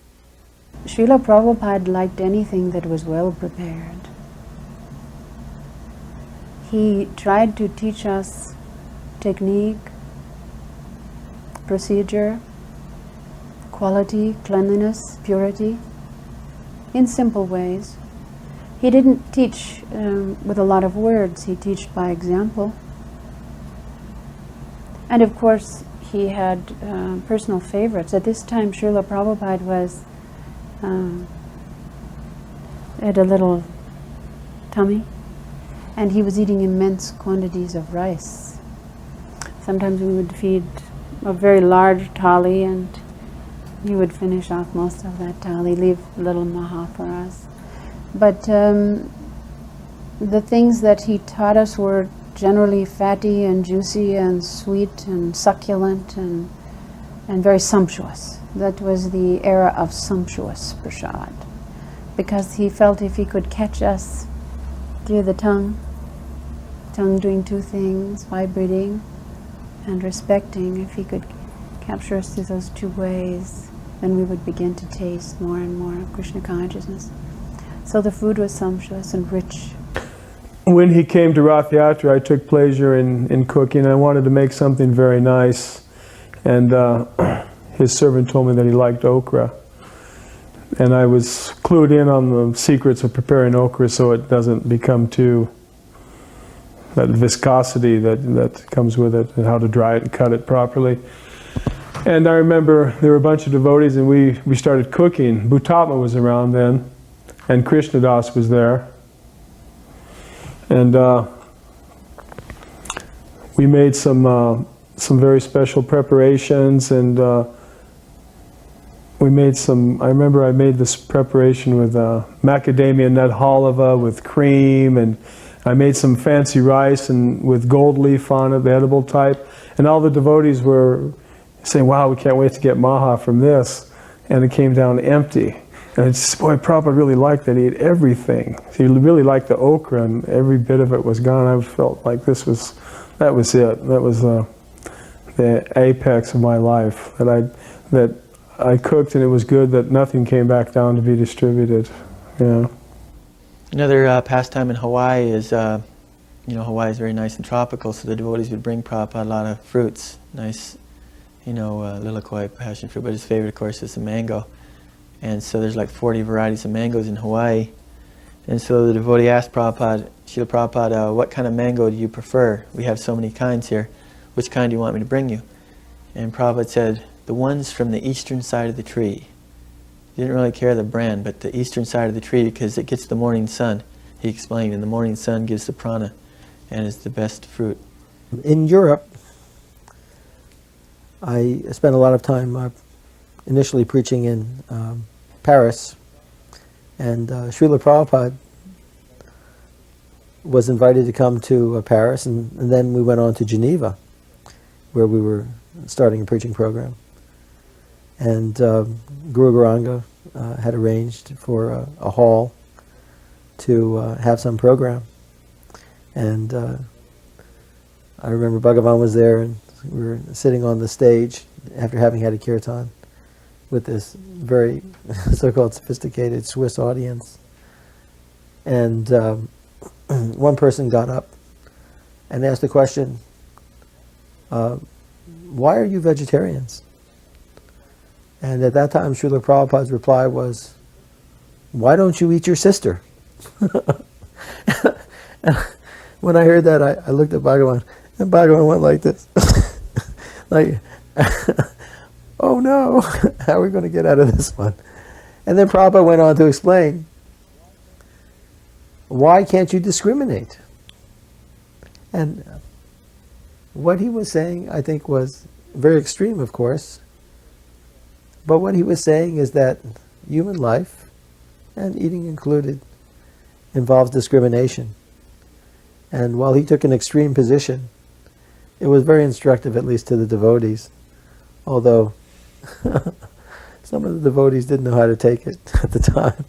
Srila Prabhupada liked anything that was well prepared. He tried to teach us technique, procedure, quality, cleanliness, purity, in simple ways. He didn't teach with a lot of words, he taught by example. And of course, he had personal favorites. At this time, Srila Prabhupada was had a little tummy, and he was eating immense quantities of rice. Sometimes we would feed a very large thali, and he would finish off most of that thali, leave a little maha for us. But the things that he taught us were generally fatty and juicy and sweet and succulent and very sumptuous. That was the era of sumptuous prasad, because he felt if he could catch us through the tongue doing 2 things, vibrating and respecting, if he could capture us through those 2 ways, then we would begin to taste more and more of Krishna consciousness. So the food was sumptuous and rich. When he came to Rath Yatra, I took pleasure in cooking. I wanted to make something very nice. And his servant told me that he liked okra. And I was clued in on the secrets of preparing okra so it doesn't become too, that viscosity that comes with it, and how to dry it and cut it properly. And I remember there were a bunch of devotees, and we started cooking. Bhutatma was around then, and Krishnadas was there. And we made some very special preparations, and we made some, I remember I made this preparation with macadamia nut halva with cream, and I made some fancy rice and with gold leaf on it, the edible type. And all the devotees were saying, wow, we can't wait to get maha from this. And it came down empty. And it's, boy, Prabhupada really liked that. He ate everything. He really liked the okra, and every bit of it was gone. I felt like that was it. That was the apex of my life. That I cooked and it was good, that nothing came back down to be distributed. Yeah. Another pastime in Hawaii is, Hawaii is very nice and tropical, so the devotees would bring Prabhupada a lot of fruits. Nice, lilikoi, passion fruit, but his favorite, of course, is the mango. And so there's like 40 varieties of mangoes in Hawaii. And so the devotee asked Prabhupada, Srila Prabhupada, what kind of mango do you prefer? We have so many kinds here. Which kind do you want me to bring you? And Prabhupada said, the ones from the eastern side of the tree. He didn't really care the brand, but the eastern side of the tree, because it gets the morning sun, he explained, and the morning sun gives the prana and is the best fruit. In Europe, I spent a lot of time initially preaching in Paris, and Srila Prabhupada was invited to come to Paris, and then we went on to Geneva, where we were starting a preaching program. And Guru Garanga had arranged for a hall to have some program. And I remember Bhagavan was there, and we were sitting on the stage after having had a kirtan with this very so-called sophisticated Swiss audience. And one person got up and asked the question, why are you vegetarians? And at that time, Srila Prabhupada's reply was, why don't you eat your sister? When I heard that, I looked at Bhagavan, and Bhagavan went like this. Like, oh no, how are we going to get out of this one? And then Prabhupada went on to explain, why can't you discriminate? And what he was saying, I think, was very extreme, of course. But what he was saying is that human life, and eating included, involves discrimination. And while he took an extreme position, it was very instructive, at least to the devotees, although some of the devotees didn't know how to take it at the time.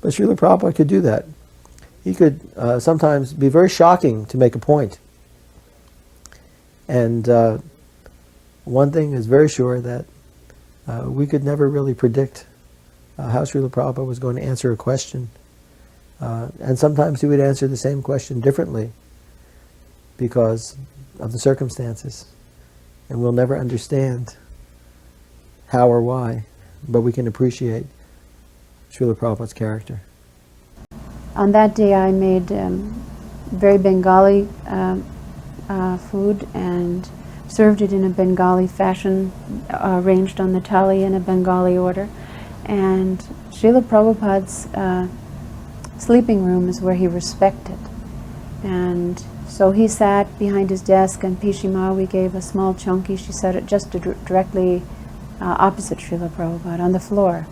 But Srila Prabhupada could do that. He could sometimes be very shocking to make a point. And one thing is very sure, that we could never really predict how Srila Prabhupada was going to answer a question. And sometimes he would answer the same question differently because of the circumstances. And we'll never understand how or why, but we can appreciate Srila Prabhupada's character. On that day I made very Bengali food and served it in a Bengali fashion, arranged on the thali in a Bengali order. And Srila Prabhupada's sleeping room is where he respected. And so he sat behind his desk, and Pishima, we gave a small chunky. She sat it just directly opposite Srila Prabhupada on the floor.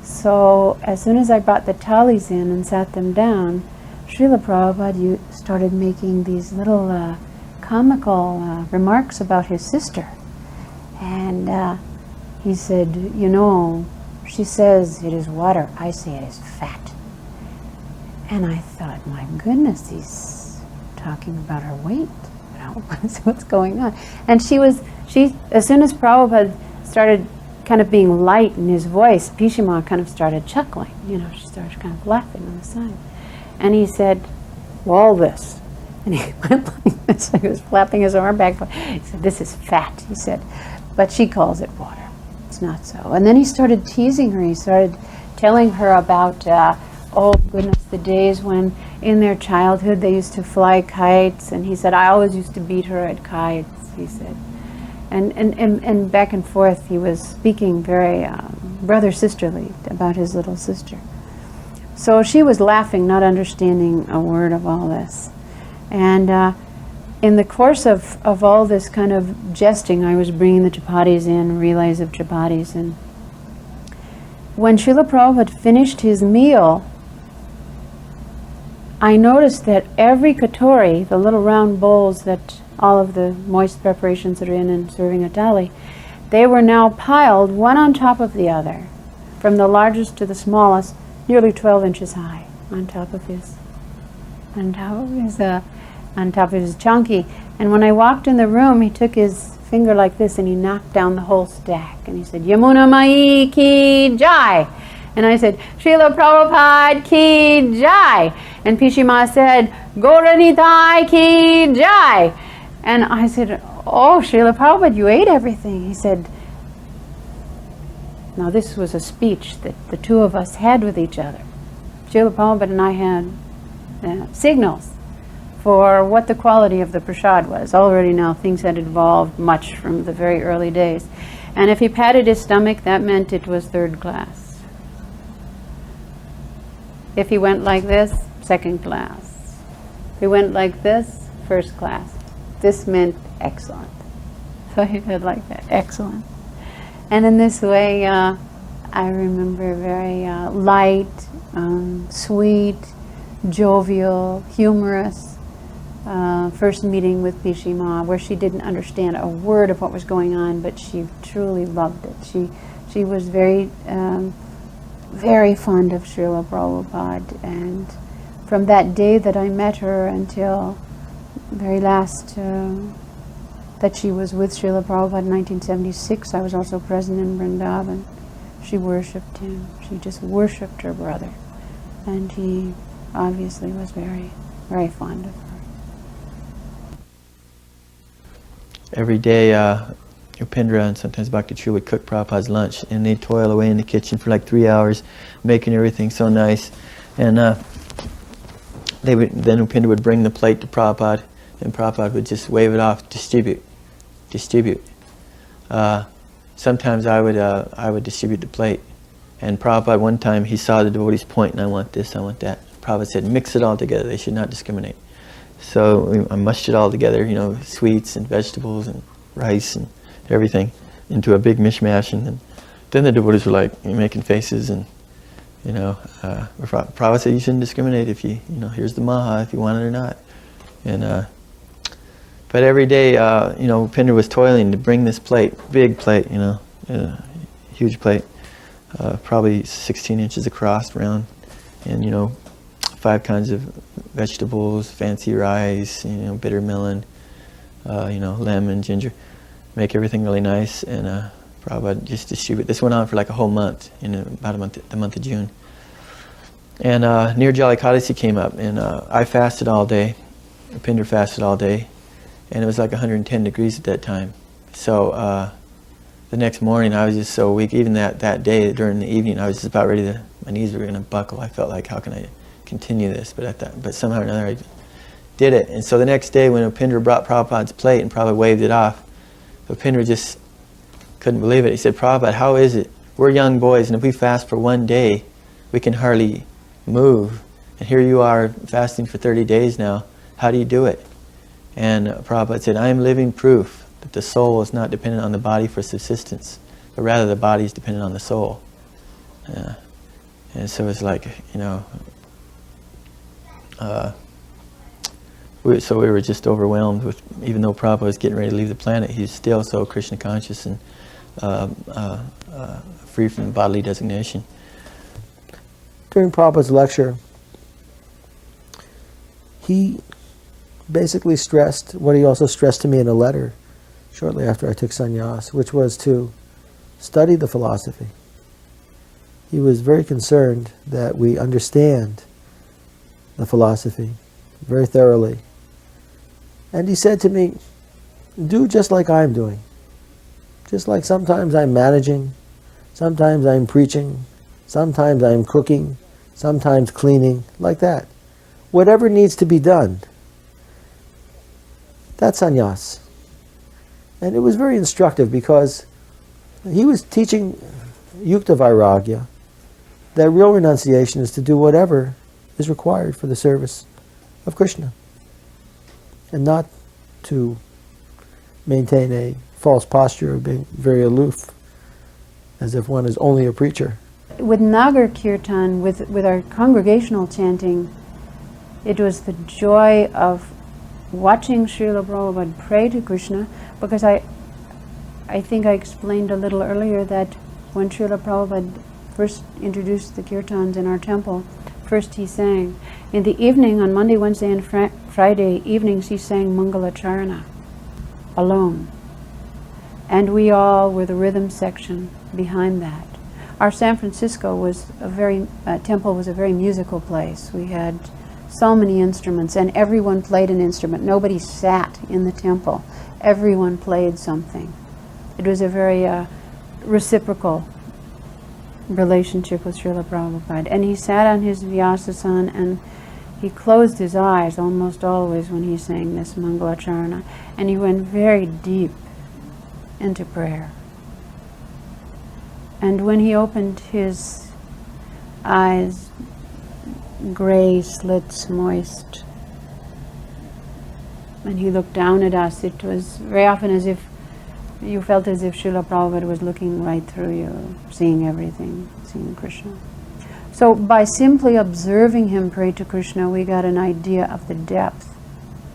So as soon as I brought the thalis in and sat them down, Srila Prabhupada started making these little comical remarks about his sister. And he said, you know, she says it is water, I say it is fat. And I thought, my goodness, he's talking about her weight. You know, what's going on? And she, as soon as Prabhupada started kind of being light in his voice, Pishima kind of started chuckling. You know, she started kind of laughing on the side. And he said, well, this. And he went like this. He was flapping his arm back. He said, this is fat, he said. But she calls it water. It's not so. And then he started teasing her. He started telling her about, oh goodness, the days when in their childhood they used to fly kites. And he said, I always used to beat her at kites, he said. And back and forth, he was speaking very brother-sisterly about his little sister. So she was laughing, not understanding a word of all this. And in the course of all this kind of jesting, I was bringing the chapatis in, relays of chapatis. And when Srila Prabhupada finished his meal, I noticed that every katori, the little round bowls that all of the moist preparations are in and serving a thali, they were now piled one on top of the other, from the largest to the smallest, nearly 12 inches high, on top of his chunky. And when I walked in the room, he took his finger like this and he knocked down the whole stack. And he said, Yamuna Mai ki jai. And I said, Srila Prabhupada ki jai. And Pishima said, Gauridasa ki jai. And I said, oh, Srila Prabhupada, you ate everything. He said, now this was a speech that the two of us had with each other. Srila Prabhupada and I had signals for what the quality of the prasad was. Already now things had evolved much from the very early days. And if he patted his stomach, that meant it was third class. If he went like this, second class. If he went like this, first class. This meant excellent. So he did like that, excellent. And in this way, I remember very light, sweet, jovial, humorous first meeting with Bishima, where she didn't understand a word of what was going on, but she truly loved it. She was very, very fond of Srila Prabhupada, and from that day that I met her until very last, that she was with Srila Prabhupada in 1976, I was also present in Vrindavan. She worshipped him. She just worshipped her brother. And he obviously was very, very fond of her. Every day, Upendra and sometimes Bhakti True would cook Prabhupada's lunch, and they'd toil away in the kitchen for like 3 hours, making everything so nice. And then Upendra would bring the plate to Prabhupada, and Prabhupada would just wave it off, distribute. Sometimes I would distribute the plate, and Prabhupada one time he saw the devotees point, and I want this, I want that. Prabhupada said, mix it all together. They should not discriminate. So I mushed it all together, you know, sweets and vegetables and rice and everything into a big mishmash, and then the devotees were like making faces, and you know, Prabhupada said you shouldn't discriminate if you know, here's the maha if you want it or not. And but every day, you know, Upendra was toiling to bring this plate, big plate, you know, huge plate, probably 16 inches across, round, and you know, 5 kinds of vegetables, fancy rice, you know, bitter melon, you know, lemon, ginger, make everything really nice, and Prabhupada just distribute. This went on for like a whole month, about a month, the month of June. And near Jali Kadasi came up, and I fasted all day, Upendra fasted all day, and it was like 110 degrees at that time. So the next morning I was just so weak. Even that day during the evening, I was just about ready to, my knees were going to buckle. I felt like, how can I continue this? But somehow or another I did it. And so the next day when Upendra brought Prabhupada's plate and Prabhupada waved it off, Upendra just couldn't believe it. He said, Prabhupada, how is it? We're young boys, and if we fast for one day, we can hardly move. And here you are fasting for 30 days now. How do you do it? And Prabhupada said, I am living proof that the soul is not dependent on the body for subsistence, but rather the body is dependent on the soul. And so it's like, you know, we were just overwhelmed with, even though Prabhupada was getting ready to leave the planet, he was still so Krishna conscious and free from bodily designation. During Prabhupada's lecture, he basically stressed what he also stressed to me in a letter shortly after I took sannyas, which was to study the philosophy. He was very concerned that we understand the philosophy very thoroughly. And he said to me, do just like I'm doing. Just like sometimes I'm managing, sometimes I'm preaching, sometimes I'm cooking, sometimes cleaning, like that. Whatever needs to be done, that's sannyas. And it was very instructive because he was teaching yukta vairagya, that real renunciation is to do whatever is required for the service of Krishna, and not to maintain a false posture of being very aloof, as if one is only a preacher. With Nagar Kirtan, with our congregational chanting, it was the joy of watching Srila Prabhupada pray to Krishna, because I think I explained a little earlier that when Srila Prabhupada first introduced the kirtans in our temple, first he sang. In the evening, on Monday, Wednesday, and Friday evenings, he sang Mangala Charana alone. And we all were the rhythm section behind that. Our San Francisco was temple was a very musical place. We had so many instruments, and everyone played an instrument. Nobody sat in the temple. Everyone played something. It was a very reciprocal relationship with Srila Prabhupada. And he sat on his Vyasasan and he closed his eyes almost always when he sang this Mangalacharana, and he went very deep into prayer. And when he opened his eyes, gray slits moist, and he looked down at us, it was very often as if you felt as if Srila Prabhupada was looking right through you, seeing everything, seeing Krishna. So by simply observing him pray to Krishna, we got an idea of the depth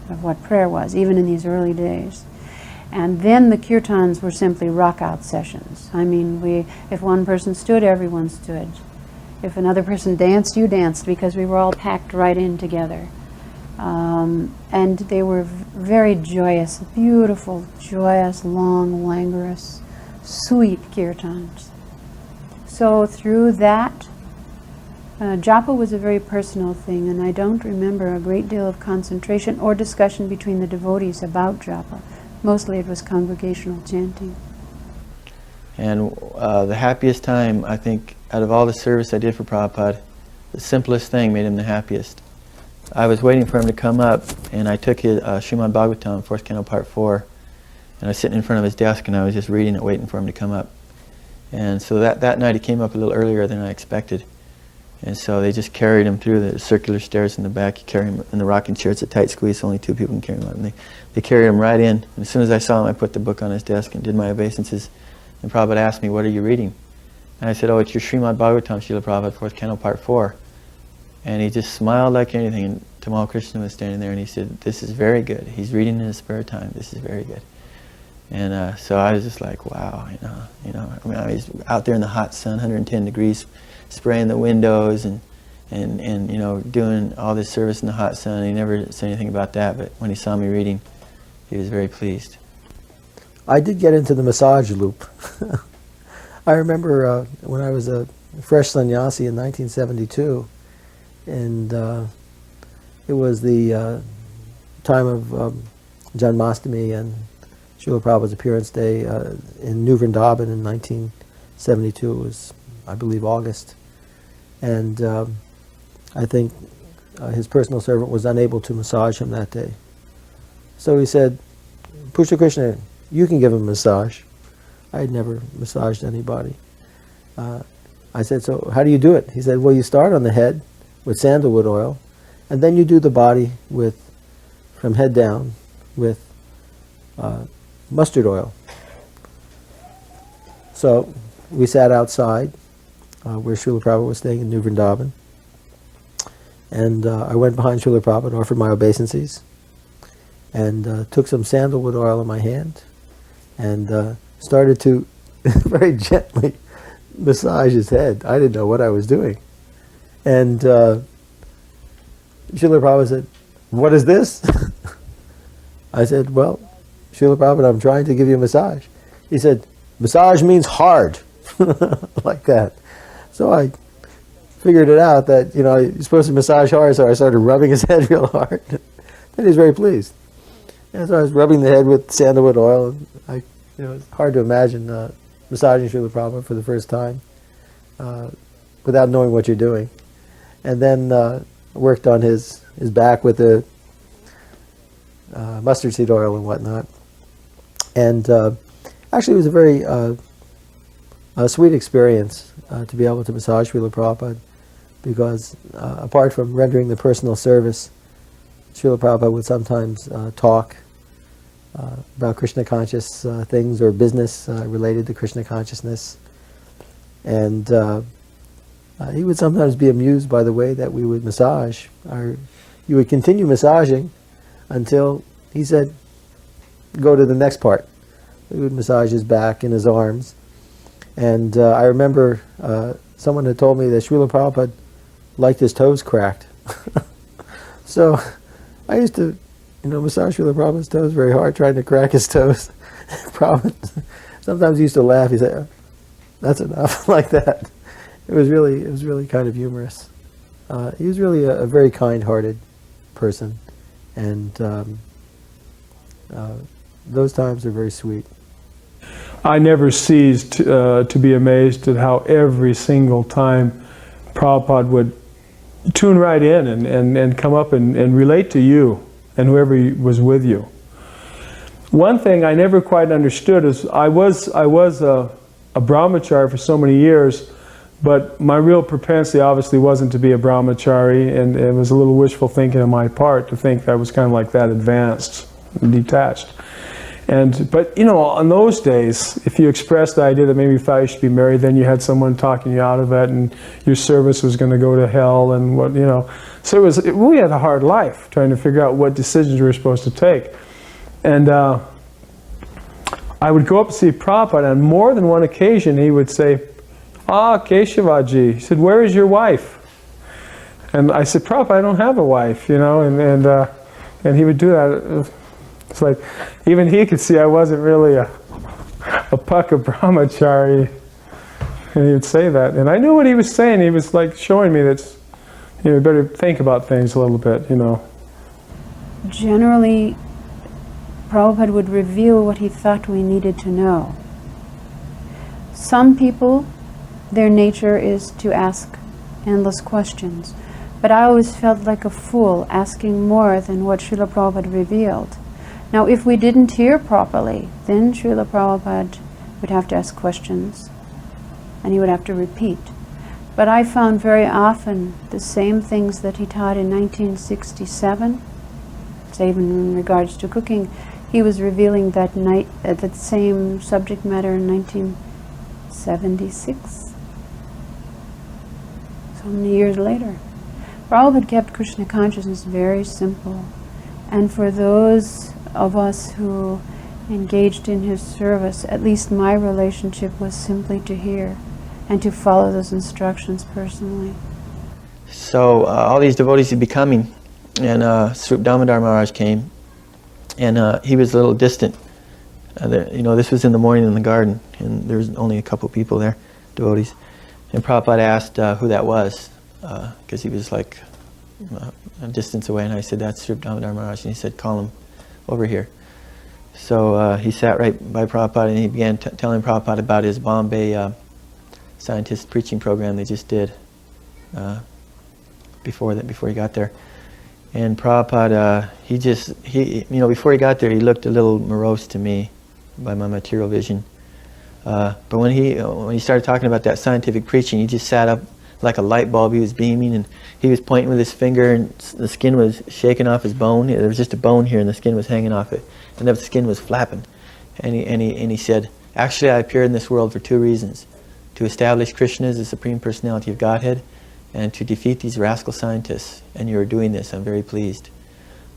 of what prayer was, even in these early days. And then the kirtans were simply rock-out sessions. I mean, if one person stood, everyone stood. If another person danced, you danced, because we were all packed right in together. And they were very joyous, beautiful, joyous, long, languorous, sweet kirtans. So through that, japa was a very personal thing, and I don't remember a great deal of concentration or discussion between the devotees about japa. Mostly it was congregational chanting. And the happiest time, I think, out of all the service I did for Prabhupada, the simplest thing made him the happiest. I was waiting for him to come up, and I took his Srimad Bhagavatam, 4th Canto, Part 4, and I was sitting in front of his desk, and I was just reading it, waiting for him to come up. And so that night he came up a little earlier than I expected. And so they just carried him through the circular stairs in the back. You carry him in the rocking chair. It's a tight squeeze, so only 2 people can carry him up. And they carried him right in. And as soon as I saw him, I put the book on his desk and did my obeisances. And Prabhupada asked me, "What are you reading?" And I said, "Oh, it's your Srimad Bhagavatam, Srila Prabhupada, 4th Canto, Part 4. And he just smiled like anything. And Tamal Krishna was standing there, and he said, "This is very good. He's reading in his spare time. This is very good." And so I was just like, wow, you know. I mean, I was out there in the hot sun, 110 degrees, spraying the windows and you know, doing all this service in the hot sun. He never said anything about that, but when he saw me reading, he was very pleased. I did get into the massage loop. I remember when I was a fresh sannyasi in 1972, and it was the time of Janmashtami and Srila Prabhupada's appearance day in New Vrindavan in 1972. It was, I believe, August. And I think his personal servant was unable to massage him that day. So he said, "Pushta Krishna, you can give him a massage." I had never massaged anybody. I said, "So how do you do it?" He said, "Well, you start on the head with sandalwood oil, and then you do the body from head down with mustard oil." So we sat outside where Srila Prabhupada was staying in New Vrindavan, and I went behind Srila Prabhupada, offered my obeisances, and took some sandalwood oil in my hand, and started to very gently massage his head. I didn't know what I was doing. And Srila Prabhupada said, "What is this?" I said, "Well, Srila Prabhupada, I'm trying to give you a massage." He said, "Massage means hard," like that. So I figured it out that, you know, you're supposed to massage hard, so I started rubbing his head real hard. Then he was very pleased. And so I was rubbing the head with sandalwood oil. It's hard to imagine massaging Srila Prabhupada for the first time without knowing what you're doing. And then worked on his back with the mustard seed oil and whatnot. And actually it was a very sweet experience to be able to massage Srila Prabhupada, because apart from rendering the personal service, Srila Prabhupada would sometimes talk about Krishna conscious things or business related to Krishna consciousness. And he would sometimes be amused by the way that we would massage. You would continue massaging until he said, "Go to the next part." We would massage his back and his arms. And I remember someone had told me that Srila Prabhupada liked his toes cracked. So I used to, massage Srila Prabhupada's toes very hard, trying to crack his toes. Prabhupada sometimes he used to laugh. He said, "That's enough," like that. It was really kind of humorous. He was really a very kind-hearted person, and those times are very sweet. I never ceased to be amazed at how every single time Prabhupada would tune right in and come up and relate to you and whoever was with you. One thing I never quite understood is I was a brahmachari for so many years, but my real propensity obviously wasn't to be a brahmachari, and it was a little wishful thinking on my part to think I was kind of like that advanced and detached. But you know, in those days, if you expressed the idea that maybe you thought you should be married, then you had someone talking you out of it, and your service was going to go to hell, and what, you know. So we had a hard life trying to figure out what decisions we were supposed to take. And I would go up to see Prabhupada, and on more than one occasion he would say, "Ah, Keshavaji," he said, "where is your wife?" And I said, "Prabhupada, I don't have a wife," you know, and he would do that. It's like, even he could see I wasn't really a Pukka brahmachari, and he would say that. And I knew what he was saying. He was like showing me that, you know, better think about things a little bit, you know. Generally, Prabhupada would reveal what he thought we needed to know. Some people, their nature is to ask endless questions. But I always felt like a fool asking more than what Srila Prabhupada revealed. Now, if we didn't hear properly, then Srila Prabhupada would have to ask questions, and he would have to repeat. But I found very often the same things that he taught in 1967, say even in regards to cooking, he was revealing that night that same subject matter in 1976, so many years later. Prabhupada kept Krishna consciousness very simple, and for those of us who engaged in his service, at least my relationship was simply to hear and to follow those instructions personally. So all these devotees would be coming, and Srila Damodar Maharaj came, and he was a little distant. You know, this was in the morning in the garden, and there was only a couple people there, devotees. And Prabhupada asked who that was, because he was like a distance away, and I said, "That's Srila Damodar Maharaj," and he said, "Call him over here." So he sat right by Prabhupada, and he began telling Prabhupada about his Bombay scientist preaching program they just did before he got there. And Prabhupada, he you know, before he got there, he looked a little morose to me by my material vision. But when he started talking about that scientific preaching, he just sat up like a light bulb. He was beaming, and he was pointing with his finger, and the skin was shaking off his bone. There was just a bone here, and the skin was hanging off it, and the skin was flapping. And he said, "Actually, I appeared in this world for two reasons: to establish Krishna as the Supreme Personality of Godhead, and to defeat these rascal scientists. And you are doing this. I'm very pleased."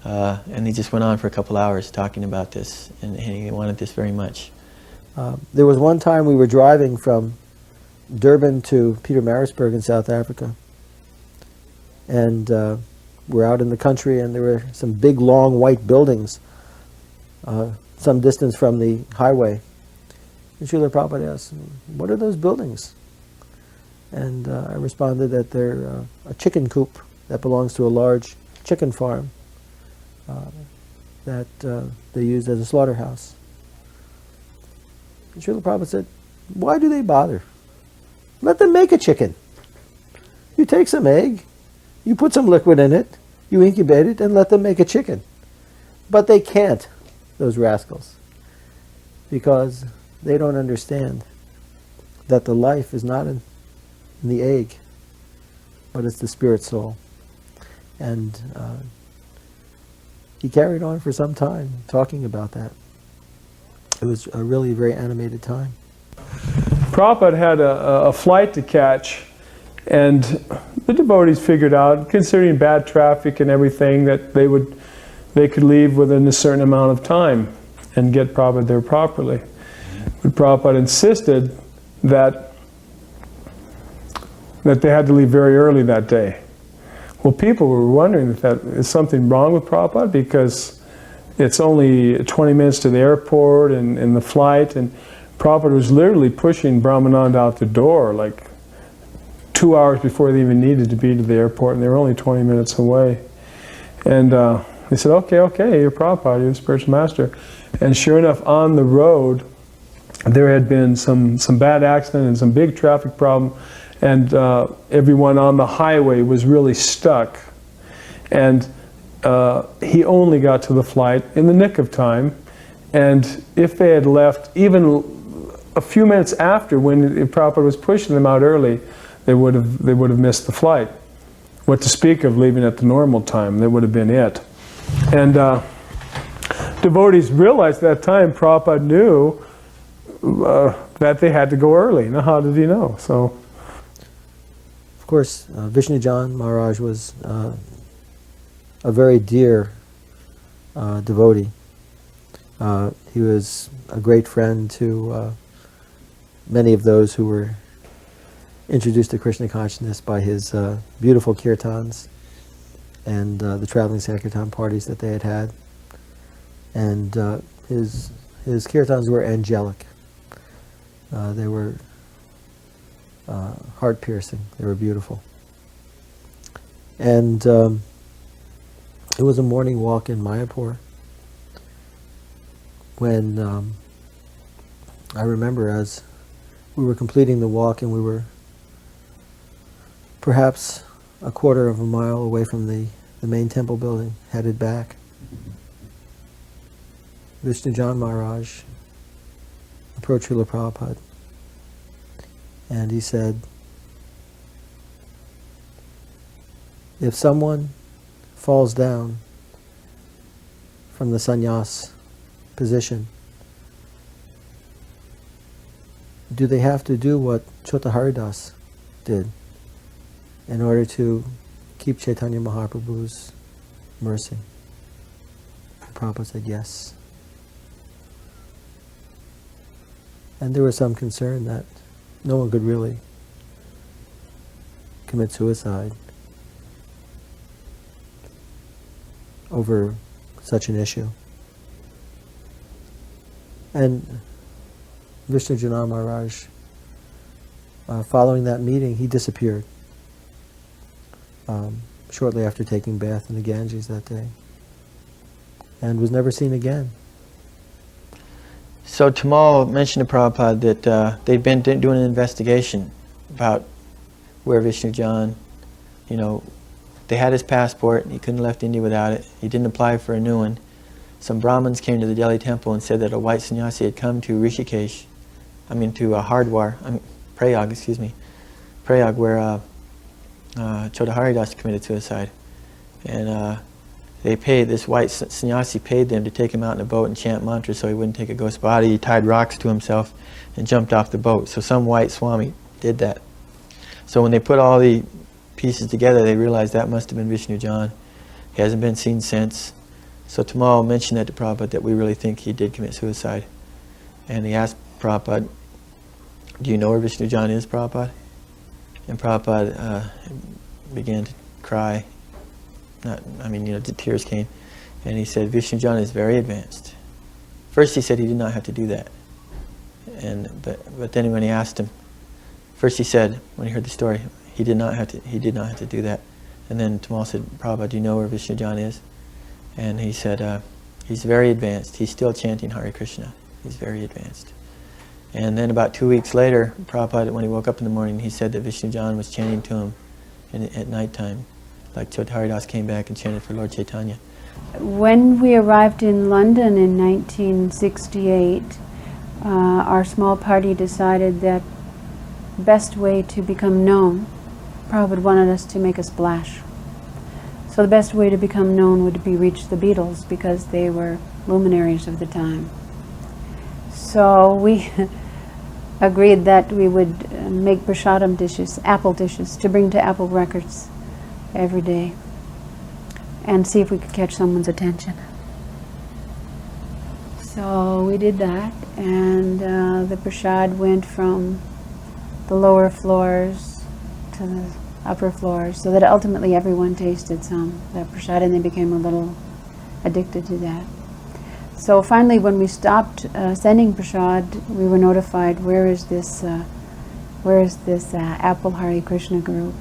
And he just went on for a couple hours talking about this, and he wanted this very much. There was one time we were driving from Durban to Pietermaritzburg in South Africa, and we're out in the country, and there were some big long white buildings some distance from the highway. And Srila Prabhupada asked, "What are those buildings?" And I responded that they're a chicken coop that belongs to a large chicken farm that they use as a slaughterhouse. And Srila Prabhupada said, "Why do they bother? Let them make a chicken. You take some egg, you put some liquid in it, you incubate it, and let them make a chicken." But they can't, those rascals, because they don't understand that the life is not in the egg, but it's the spirit soul. And he carried on for some time talking about that. It was a really very animated time. Prabhupada had a flight to catch, and the devotees figured out, considering bad traffic and everything, that they could leave within a certain amount of time and get Prabhupada there properly. But Prabhupada insisted that they had to leave very early that day. Well, people were wondering if that is something wrong with Prabhupada, because it's only 20 minutes to the airport and the flight, and Prabhupada was literally pushing Brahmananda out the door like 2 hours before they even needed to be to the airport, and they were only 20 minutes away. And they said, okay, you're Prabhupada, you're the spiritual master. And sure enough, on the road, there had been some bad accident and some big traffic problem, and everyone on the highway was really stuck. And he only got to the flight in the nick of time, and if they had left even a few minutes after, when Prabhupada was pushing them out early, they would have missed the flight. What to speak of leaving at the normal time? That would have been it. And devotees realized at that time Prabhupada knew that they had to go early. Now, how did he know? So, of course, Vishnujan Maharaj was a very dear devotee. He was a great friend to many of those who were introduced to Krishna consciousness by his beautiful kirtans and the traveling sankirtan parties that they had. And his kirtans were angelic. They were heart-piercing. They were beautiful. And it was a morning walk in Mayapur when I remember as we were completing the walk and we were perhaps a quarter of a mile away from the main temple building, headed back. Vishnujan Maharaj approached Srila Prabhupada and he said, if someone falls down from the sannyas position, do they have to do what Chota Haridas did in order to keep Chaitanya Mahaprabhu's mercy? Prabhupada said yes. And there was some concern that no one could really commit suicide over such an issue. And Vishnujan Maharaj, following that meeting, he disappeared shortly after taking bath in the Ganges that day, and was never seen again. So Tamal mentioned to Prabhupada that they'd been doing an investigation about where Vishnujan, they had his passport, he couldn't have left India without it, he didn't apply for a new one. Some Brahmins came to the Delhi temple and said that a white sannyasi had come to Rishikesh, to Prayag, where Chota Haridas committed suicide. And this white sannyasi paid them to take him out in a boat and chant mantras so he wouldn't take a ghost body. He tied rocks to himself and jumped off the boat. So some white swami did that. So when they put all the pieces together, they realized that must have been Vishnujan. He hasn't been seen since. So Tamal mentioned that to Prabhupada, that we really think he did commit suicide. And he asked Prabhupada, do you know where Vishnujan is, Prabhupada? And Prabhupada began to cry. The tears came. And he said, Vishnujan is very advanced. First he said he did not have to do that. But then when he asked him, first he said, when he heard the story, he did not have to do that. And then Tamal said, Prabhupada, do you know where Vishnujan is? And he said, he's very advanced. He's still chanting Hare Krishna. He's very advanced. And then about 2 weeks later, Prabhupada, when he woke up in the morning, he said that Vishnujan was chanting to him at nighttime. Like Chota Haridas came back and chanted for Lord Chaitanya. When we arrived in London in 1968, our small party decided that the best way to become known, Prabhupada wanted us to make a splash. So the best way to become known would be reach the Beatles, because they were luminaries of the time. So we agreed that we would make prasadam dishes, apple dishes, to bring to Apple Records every day and see if we could catch someone's attention. So we did that, and the prasad went from the lower floors to the upper floors, so that ultimately everyone tasted some of that prasad, and they became a little addicted to that. So finally, when we stopped sending prasad, we were notified, where is this Apple Hare Krishna group?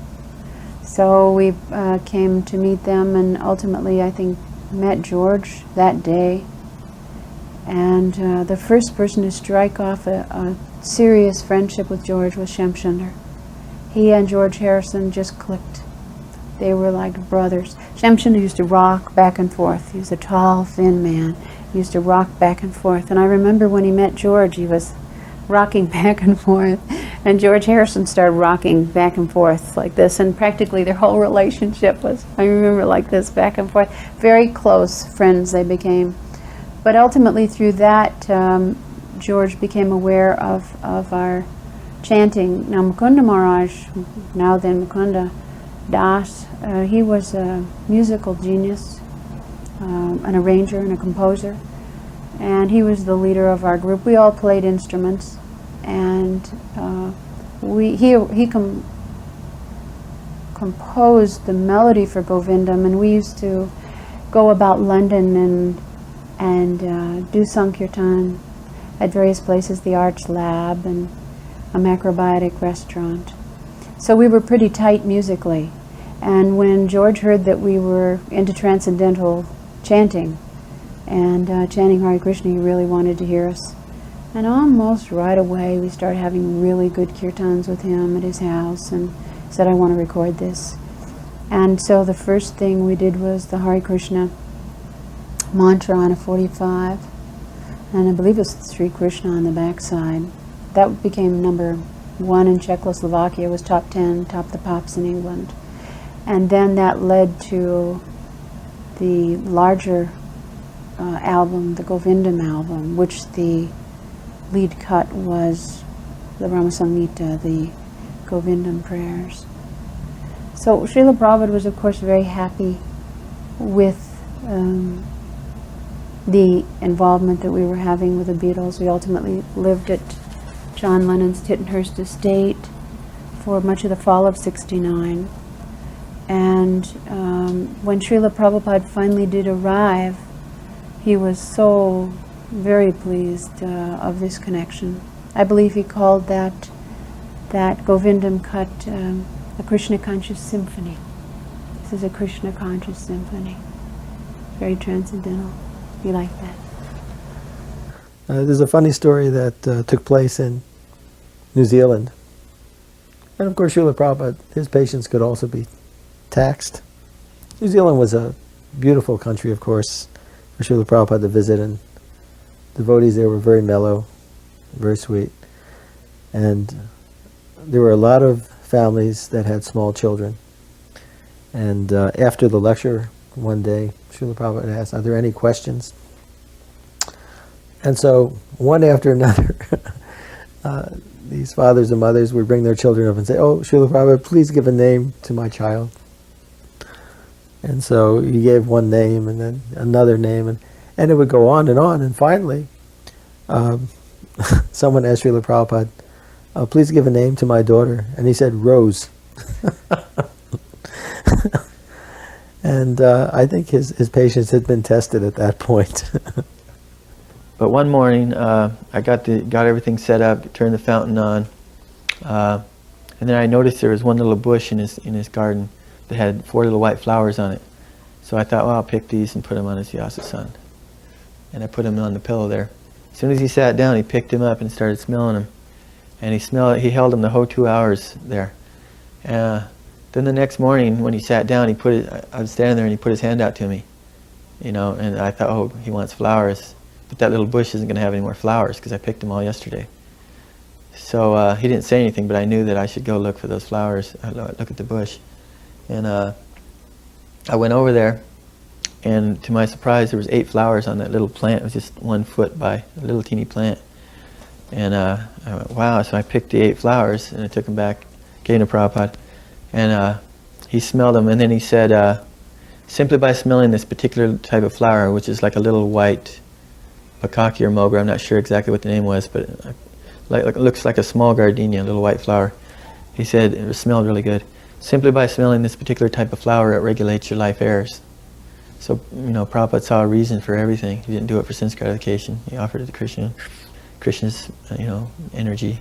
So we came to meet them, and ultimately I think met George that day. And the first person to strike off a serious friendship with George was Shamsunder. He and George Harrison just clicked. They were like brothers. Shamsunder used to rock back and forth. He was a tall, thin man. He used to rock back and forth. And I remember when he met George, he was rocking back and forth. And George Harrison started rocking back and forth like this. And practically their whole relationship was, I remember, like this, back and forth. Very close friends they became. But ultimately through that, George became aware of our chanting. Now Mukunda Maharaj, now then Mukunda Das, he was a musical genius, an arranger and a composer, and he was the leader of our group. We all played instruments, and he composed the melody for Govindam, and we used to go about London and do Sankirtan at various places, the Arts Lab and a macrobiotic restaurant. So we were pretty tight musically. And when George heard that we were into transcendental chanting and chanting Hare Krishna, he really wanted to hear us. And almost right away we started having really good kirtans with him at his house, and said, I want to record this. And so the first thing we did was the Hare Krishna mantra on a 45, and I believe it was Sri Krishna on the backside. That became number 1 in Czechoslovakia, was top 10, topped the pops in England. And then that led to the larger album, the Govindam album, which the lead cut was the Ramasamhita, the Govindam prayers. So Srila Prabhupada was, of course, very happy with the involvement that we were having with the Beatles. We ultimately lived at John Lennon's Tittenhurst estate for much of the fall of '69. And when Srila Prabhupada finally did arrive, he was so very pleased of this connection. I believe he called that Govindam cut a Krishna conscious symphony. This is a Krishna conscious symphony. Very transcendental. You like that? There's a funny story that took place in New Zealand. And of course, Srila Prabhupada, his patience could also be taxed. New Zealand was a beautiful country, of course, for Srila Prabhupada to visit, and devotees there were very mellow, very sweet. And there were a lot of families that had small children. And after the lecture one day, Srila Prabhupada asked, are there any questions? And so, one after another, these fathers and mothers would bring their children up and say, oh, Srila Prabhupada, please give a name to my child. And so he gave one name and then another name, and it would go on, and finally, someone asked Srila Prabhupada, please give a name to my daughter. And he said, Rose. And I think his patience had been tested at that point. But one morning, I got everything set up, turned the fountain on, and then I noticed there was one little bush in his garden that had 4 little white flowers on it. So I thought, well, I'll pick these and put them on his Vyasa-san. And I put them on the pillow there. As soon as he sat down, he picked him up and started smelling them. And he held them the whole 2 hours there. Then the next morning, when he sat down, I was standing there and he put his hand out to me. And I thought, oh, he wants flowers. But that little bush isn't going to have any more flowers because I picked them all yesterday. So he didn't say anything, but I knew that I should go look for those flowers, look at the bush. And I went over there, and to my surprise, there was 8 flowers on that little plant. It was just 1 foot by a little teeny plant. And I went, wow, so I picked the 8 flowers, and I took them back, gave them to Prabhupada. And he smelled them, and then he said, simply by smelling this particular type of flower, which is like a little white Pakaki or Mogra, I'm not sure exactly what the name was, but it looks like a small gardenia, a little white flower. He said it smelled really good. Simply by smelling this particular type of flower, it regulates your life errors. So, Prabhupada saw a reason for everything. He didn't do it for sense gratification. He offered it to Krishna, Krishna's, energy.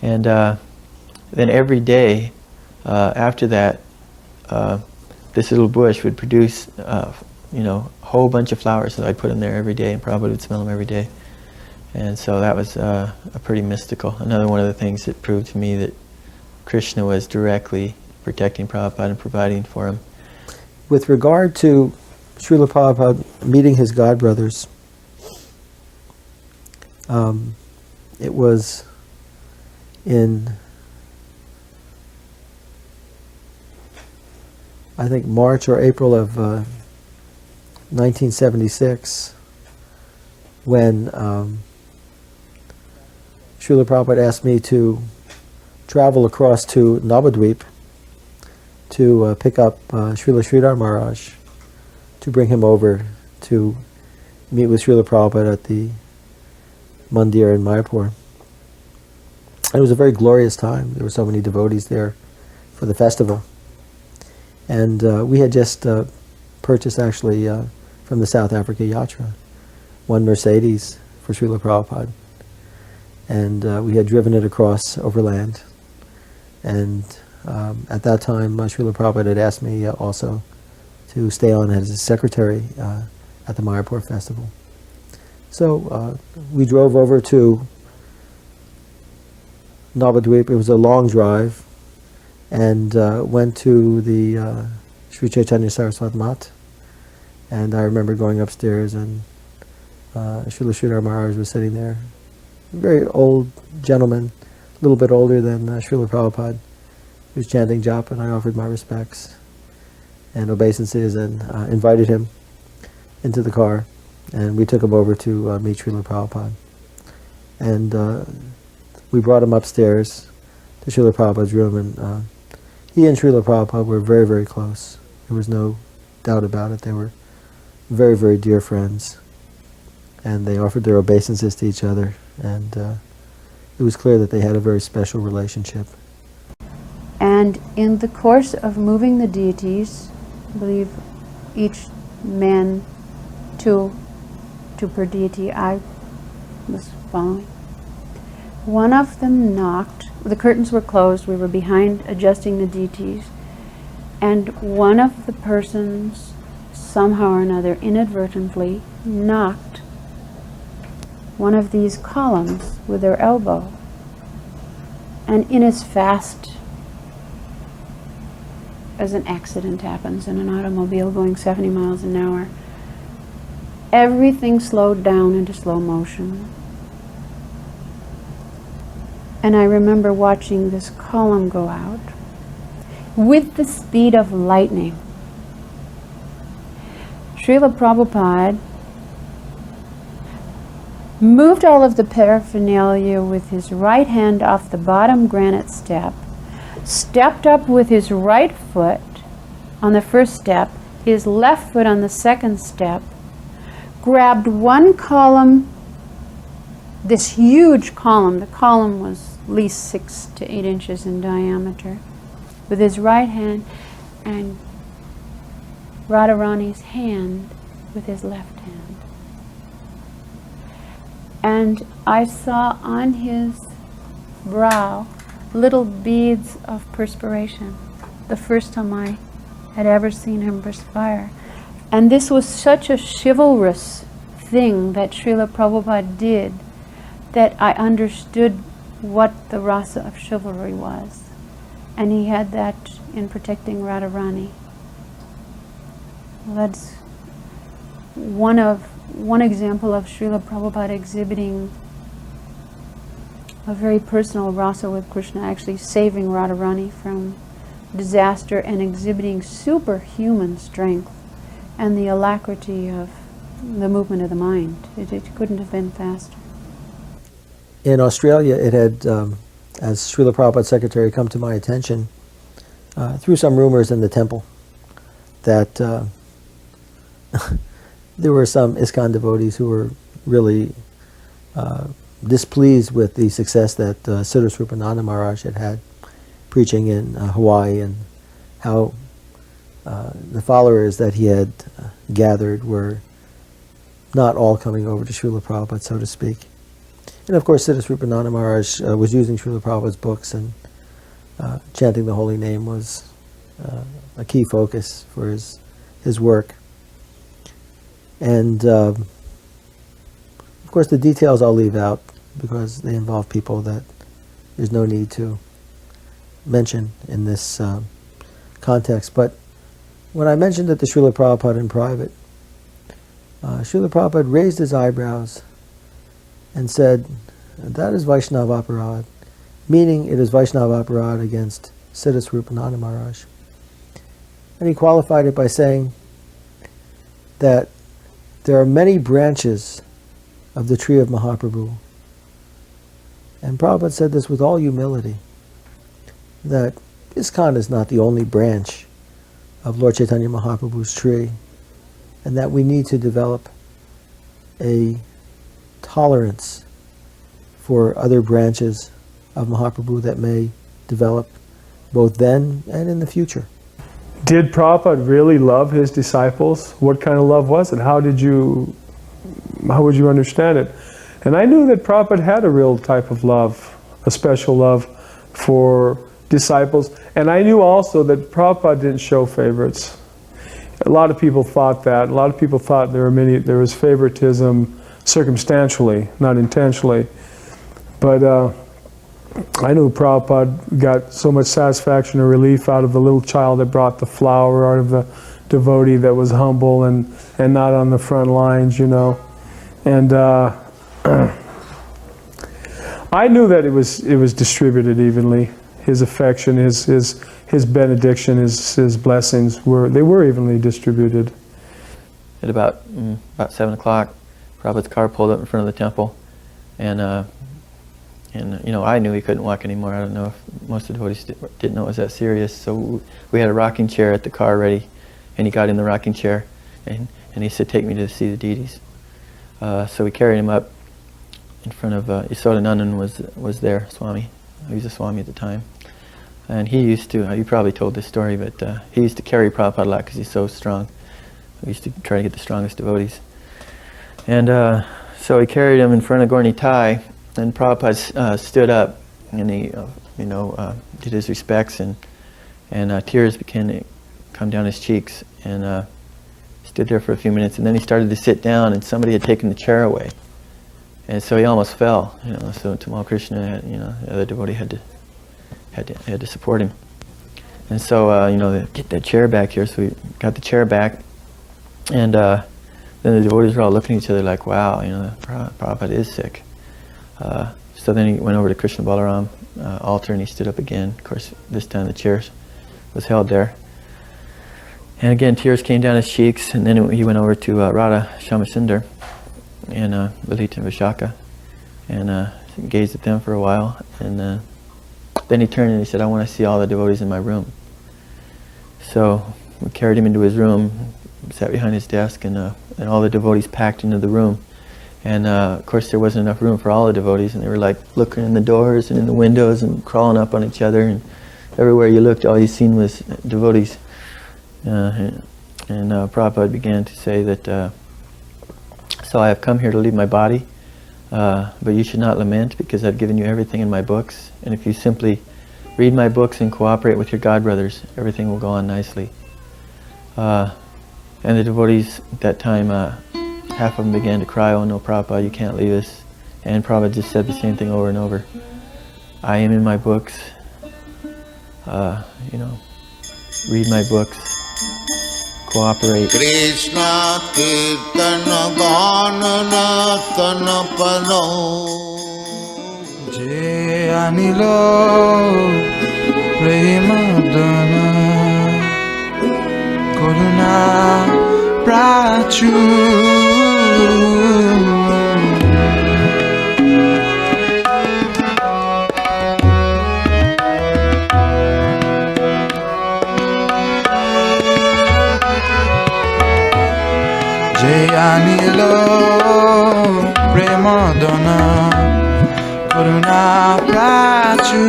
And then every day after that, this little bush would produce, a whole bunch of flowers. So I'd put them there every day, and Prabhupada would smell them every day. And so that was a pretty mystical. Another one of the things that proved to me that Krishna was directly protecting Prabhupada and providing for him. With regard to Srila Prabhupada meeting his godbrothers, it was in, I think, March or April of 1976. when Srila Prabhupada asked me to travel across to Navadvip to pick up Srila Sridhar Maharaj, to bring him over to meet with Srila Prabhupada at the mandir in Mayapur. It was a very glorious time. There were so many devotees there for the festival. And we had just purchased, actually, from the South Africa Yatra, one Mercedes for Srila Prabhupada. And we had driven it across overland. And at that time, Srila Prabhupada had asked me also to stay on as his secretary at the Mayapur festival. So we drove over to Navadvip. It was a long drive, and went to the Sri Chaitanya Saraswat Mat. And I remember going upstairs, and Srila Sridhar Maharaj was sitting there. A very old gentleman, a little bit older than Srila Prabhupada. He was chanting japa, and I offered my respects and obeisances and invited him into the car, and we took him over to meet Srila Prabhupada. And we brought him upstairs to Srila Prabhupada's room, and he and Srila Prabhupada were very, very close. There was no doubt about it. They were very, very dear friends, and they offered their obeisances to each other, and it was clear that they had a very special relationship. And in the course of moving the deities, I believe each man two per deity, I was following. One of them knocked. The curtains were closed. We were behind adjusting the deities. And one of the persons, somehow or another, inadvertently knocked one of these columns with their elbow. And in as fast as an accident happens in an automobile going 70 miles an hour, everything slowed down into slow motion. And I remember watching this column go out with the speed of lightning. Srila Prabhupada moved all of the paraphernalia with his right hand off the bottom granite step, stepped up with his right foot on the first step, his left foot on the second step, grabbed one column, this huge column. The column was at least 6 to 8 inches in diameter, with his right hand, and Radharani's hand with his left hand. And I saw on his brow little beads of perspiration, the first time I had ever seen him perspire. And this was such a chivalrous thing that Srila Prabhupada did, that I understood what the rasa of chivalry was. And he had that in protecting Radharani. Well, that's one example of Srila Prabhupada exhibiting a very personal rasa with Krishna, actually saving Radharani from disaster and exhibiting superhuman strength and the alacrity of the movement of the mind. It couldn't have been faster. In Australia, it had, as Srila Prabhupada's secretary, come to my attention through some rumors in the temple that there were some ISKCON devotees who were really displeased with the success that Siddha Srupananda Maharaj had had preaching in Hawaii, and how the followers that he had gathered were not all coming over to Srila Prabhupada, so to speak. And of course, Siddha Srupananda Maharaj was using Srila Prabhupada's books, and chanting the holy name was a key focus for his work. And of course, the details I'll leave out because they involve people that there's no need to mention in this context. But when I mentioned it to Srila Prabhupada in private, Srila Prabhupada raised his eyebrows and said, "That is Vaishnava Aparad," meaning it is Vaishnava Aparad against Siddha Srupananda Maharaj. And he qualified it by saying that there are many branches of the tree of Mahaprabhu. And Prabhupada said this with all humility, that ISKCON is not the only branch of Lord Chaitanya Mahaprabhu's tree, and that we need to develop a tolerance for other branches of Mahaprabhu that may develop both then and in the future. Did Prabhupada really love his disciples? What kind of love was it? How would you understand it? And I knew that Prabhupada had a real type of love, a special love for disciples. And I knew also that Prabhupada didn't show favorites. A lot of people thought that. A lot of people thought there was favoritism circumstantially, not intentionally. But I knew Prabhupada got so much satisfaction or relief out of the little child that brought the flower, out of the devotee that was humble and not on the front lines, you know. And I knew that it was distributed evenly. His affection, his benediction, his blessings were evenly distributed. At about 7 o'clock, Prabhupada's car pulled up in front of the temple, and you know, I knew he couldn't walk anymore. I don't know if most of the devotees didn't know it was that serious. So we had a rocking chair at the car ready, and he got in the rocking chair, and he said, "Take me to see the deities." So we carried him up in front of Yasodanandan was there, Swami. He was a Swami at the time. And he used to, you probably told this story, but he used to carry Prabhupada a lot because he's so strong. We used to try to get the strongest devotees. And so he carried him in front of Gaura Nitai, and Prabhupada stood up, and he, did his respects, and tears began to come down his cheeks, and stood there for a few minutes, and then he started to sit down, and somebody had taken the chair away. And so he almost fell, you know. So Tamal Krishna, the other devotee had to support him. And so, get that chair back here. So we got the chair back, and then the devotees were all looking at each other like, "Wow, Prabhupada is sick." So then he went over to Krishna Balaram altar, and he stood up again. Of course, this time the chair was held there. And again, tears came down his cheeks, and then he went over to Radha Shamasundar and Lalita and Vishaka, and gazed at them for a while, and then he turned and he said, "I want to see all the devotees in my room." So we carried him into his room, sat behind his desk, and all the devotees packed into the room. And of course there wasn't enough room for all the devotees, and they were like looking in the doors and in the windows and crawling up on each other, and everywhere you looked, all you seen was devotees. And Prabhupada began to say that, "So I have come here to leave my body, but you should not lament, because I've given you everything in my books, and if you simply read my books and cooperate with your God brothers, everything will go on nicely." And the devotees at that time, half of them began to cry, "Oh no, Prabhupada, you can't leave us." And Prabhupada just said the same thing over and over. "I am in my books, read my books, cooperate." Krishna Kirtana Gana Kana Pano Je Anilo Premadana Karuna Prachu Anilo Premadana Karuna Prachu